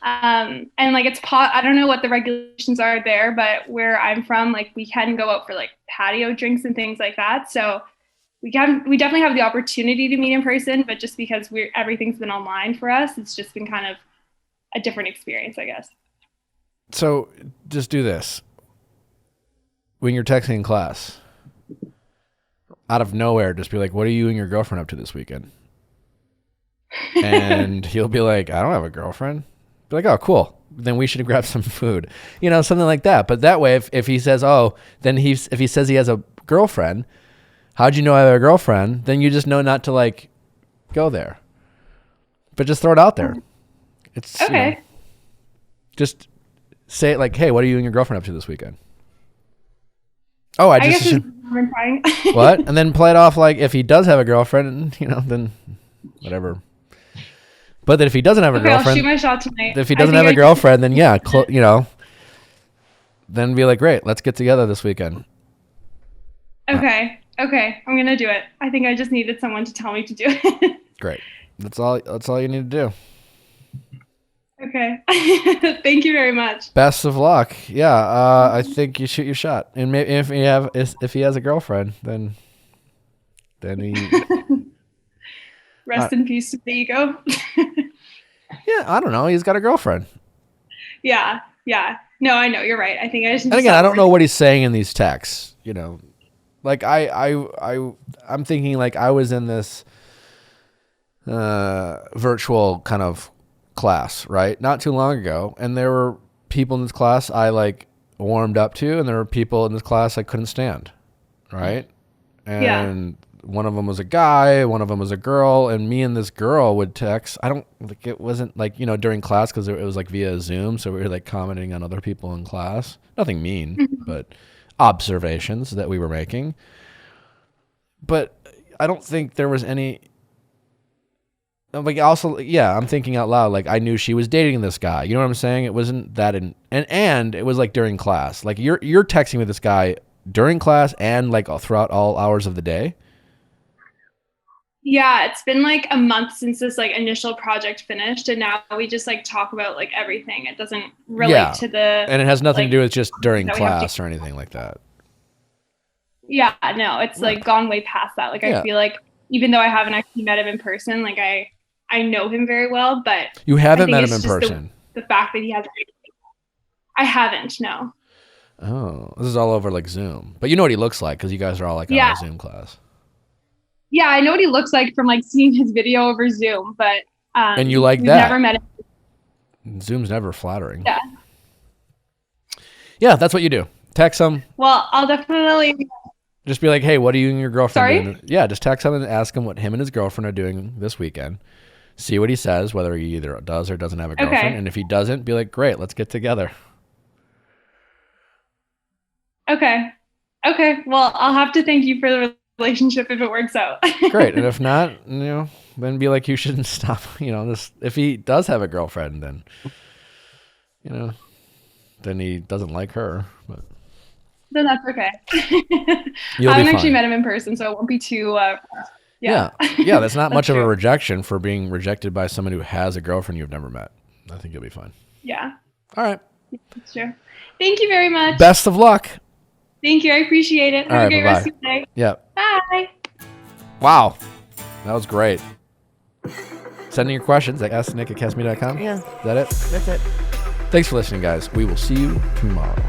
[SPEAKER 8] And like I don't know what the regulations are there, but where I'm from, like, we can go out for like patio drinks and things like that. So we definitely have the opportunity to meet in person, but just because everything's been online for us, it's just been kind of a different experience, I guess.
[SPEAKER 1] So just do this. When you're texting in class, out of nowhere, just be like, what are you and your girlfriend up to this weekend? And he'll be like, I don't have a girlfriend. Be like, oh, cool. Then we should grab some food. You know, something like that. But that way, if he says, if he says he has a girlfriend, how'd you know I have a girlfriend? Then you just know not to, like, go there. But just throw it out there. It's okay. Just say it like, hey, what are you and your girlfriend up to this weekend? Oh, I just what? And then play it off like, if he does have a girlfriend, then whatever. But then if he doesn't have a girlfriend,
[SPEAKER 8] I'll shoot my shot tonight.
[SPEAKER 1] If he doesn't have a girlfriend, then then be like, great, let's get together this weekend.
[SPEAKER 8] Okay, I'm gonna do it. I think I just needed someone to tell me to do it.
[SPEAKER 1] Great, that's all you need to do.
[SPEAKER 8] Okay, thank you very much.
[SPEAKER 1] Best of luck. Yeah, I think you shoot your shot, and maybe if he has a girlfriend, then he.
[SPEAKER 8] Rest in peace to the ego.
[SPEAKER 1] Yeah, I don't know. He's got a girlfriend.
[SPEAKER 8] Yeah. No, I know, you're right. I think I just.
[SPEAKER 1] And again, I don't know what he's saying in these texts. Like I'm thinking, like, I was in this virtual kind of class, right, not too long ago, and there were people in this class I like warmed up to, and there were people in this class I couldn't stand, right? And one of them was a guy, one of them was a girl, and me and this girl would text. It wasn't like, during class, because it was like via Zoom, so we were like commenting on other people in class. Nothing mean, but observations that we were making. But I don't think there was any. Like, also, I'm thinking out loud. Like, I knew she was dating this guy. You know what I'm saying? It wasn't that and it was like during class. Like, you're texting with this guy during class and like throughout all hours of the day.
[SPEAKER 8] Yeah, it's been like a month since this like initial project finished, and now we just like talk about like everything. It doesn't relate to the.
[SPEAKER 1] And it has nothing to do with just during class or anything like that.
[SPEAKER 8] Yeah, no, it's like gone way past that. Like, I feel like even though I haven't actually met him in person, like I know him very well, but
[SPEAKER 1] you haven't met him in person.
[SPEAKER 8] The fact that he has, I haven't. No.
[SPEAKER 1] Oh, this is all over like Zoom. But you know what he looks like because you guys are all like on a Zoom class.
[SPEAKER 8] Yeah, I know what he looks like from like seeing his video over Zoom, but
[SPEAKER 1] and you like
[SPEAKER 8] we've
[SPEAKER 1] that?
[SPEAKER 8] Never met him.
[SPEAKER 1] Zoom's never flattering.
[SPEAKER 8] Yeah.
[SPEAKER 1] Yeah, that's what you do. Text him.
[SPEAKER 8] Well, I'll definitely
[SPEAKER 1] just be like, hey, what are you and your girlfriend
[SPEAKER 8] doing?
[SPEAKER 1] Yeah, just text him and ask him what him and his girlfriend are doing this weekend. See what he says, whether he either does or doesn't have a girlfriend.
[SPEAKER 8] Okay.
[SPEAKER 1] And if he doesn't, be like, great, let's get together.
[SPEAKER 8] Okay. Well, I'll have to thank you for the relationship if it works out.
[SPEAKER 1] Great. And if not, then be like, you shouldn't stop. If he does have a girlfriend, then, then he doesn't like her. But
[SPEAKER 8] then that's okay.
[SPEAKER 1] I
[SPEAKER 8] haven't actually met him in person, so it won't be too.
[SPEAKER 1] Yeah, that's not much of a rejection for being rejected by someone who has a girlfriend you've never met. I think you'll be fine.
[SPEAKER 8] Yeah.
[SPEAKER 1] All right.
[SPEAKER 8] That's true. Thank you very much.
[SPEAKER 1] Best of luck.
[SPEAKER 8] Thank you. I appreciate it. Have a great rest of your day.
[SPEAKER 1] Yeah.
[SPEAKER 8] Bye.
[SPEAKER 1] Wow. That was great. Send in your questions at asknick@castme.com.
[SPEAKER 5] Yeah.
[SPEAKER 1] Is that it?
[SPEAKER 5] That's it.
[SPEAKER 1] Thanks for listening, guys. We will see you tomorrow.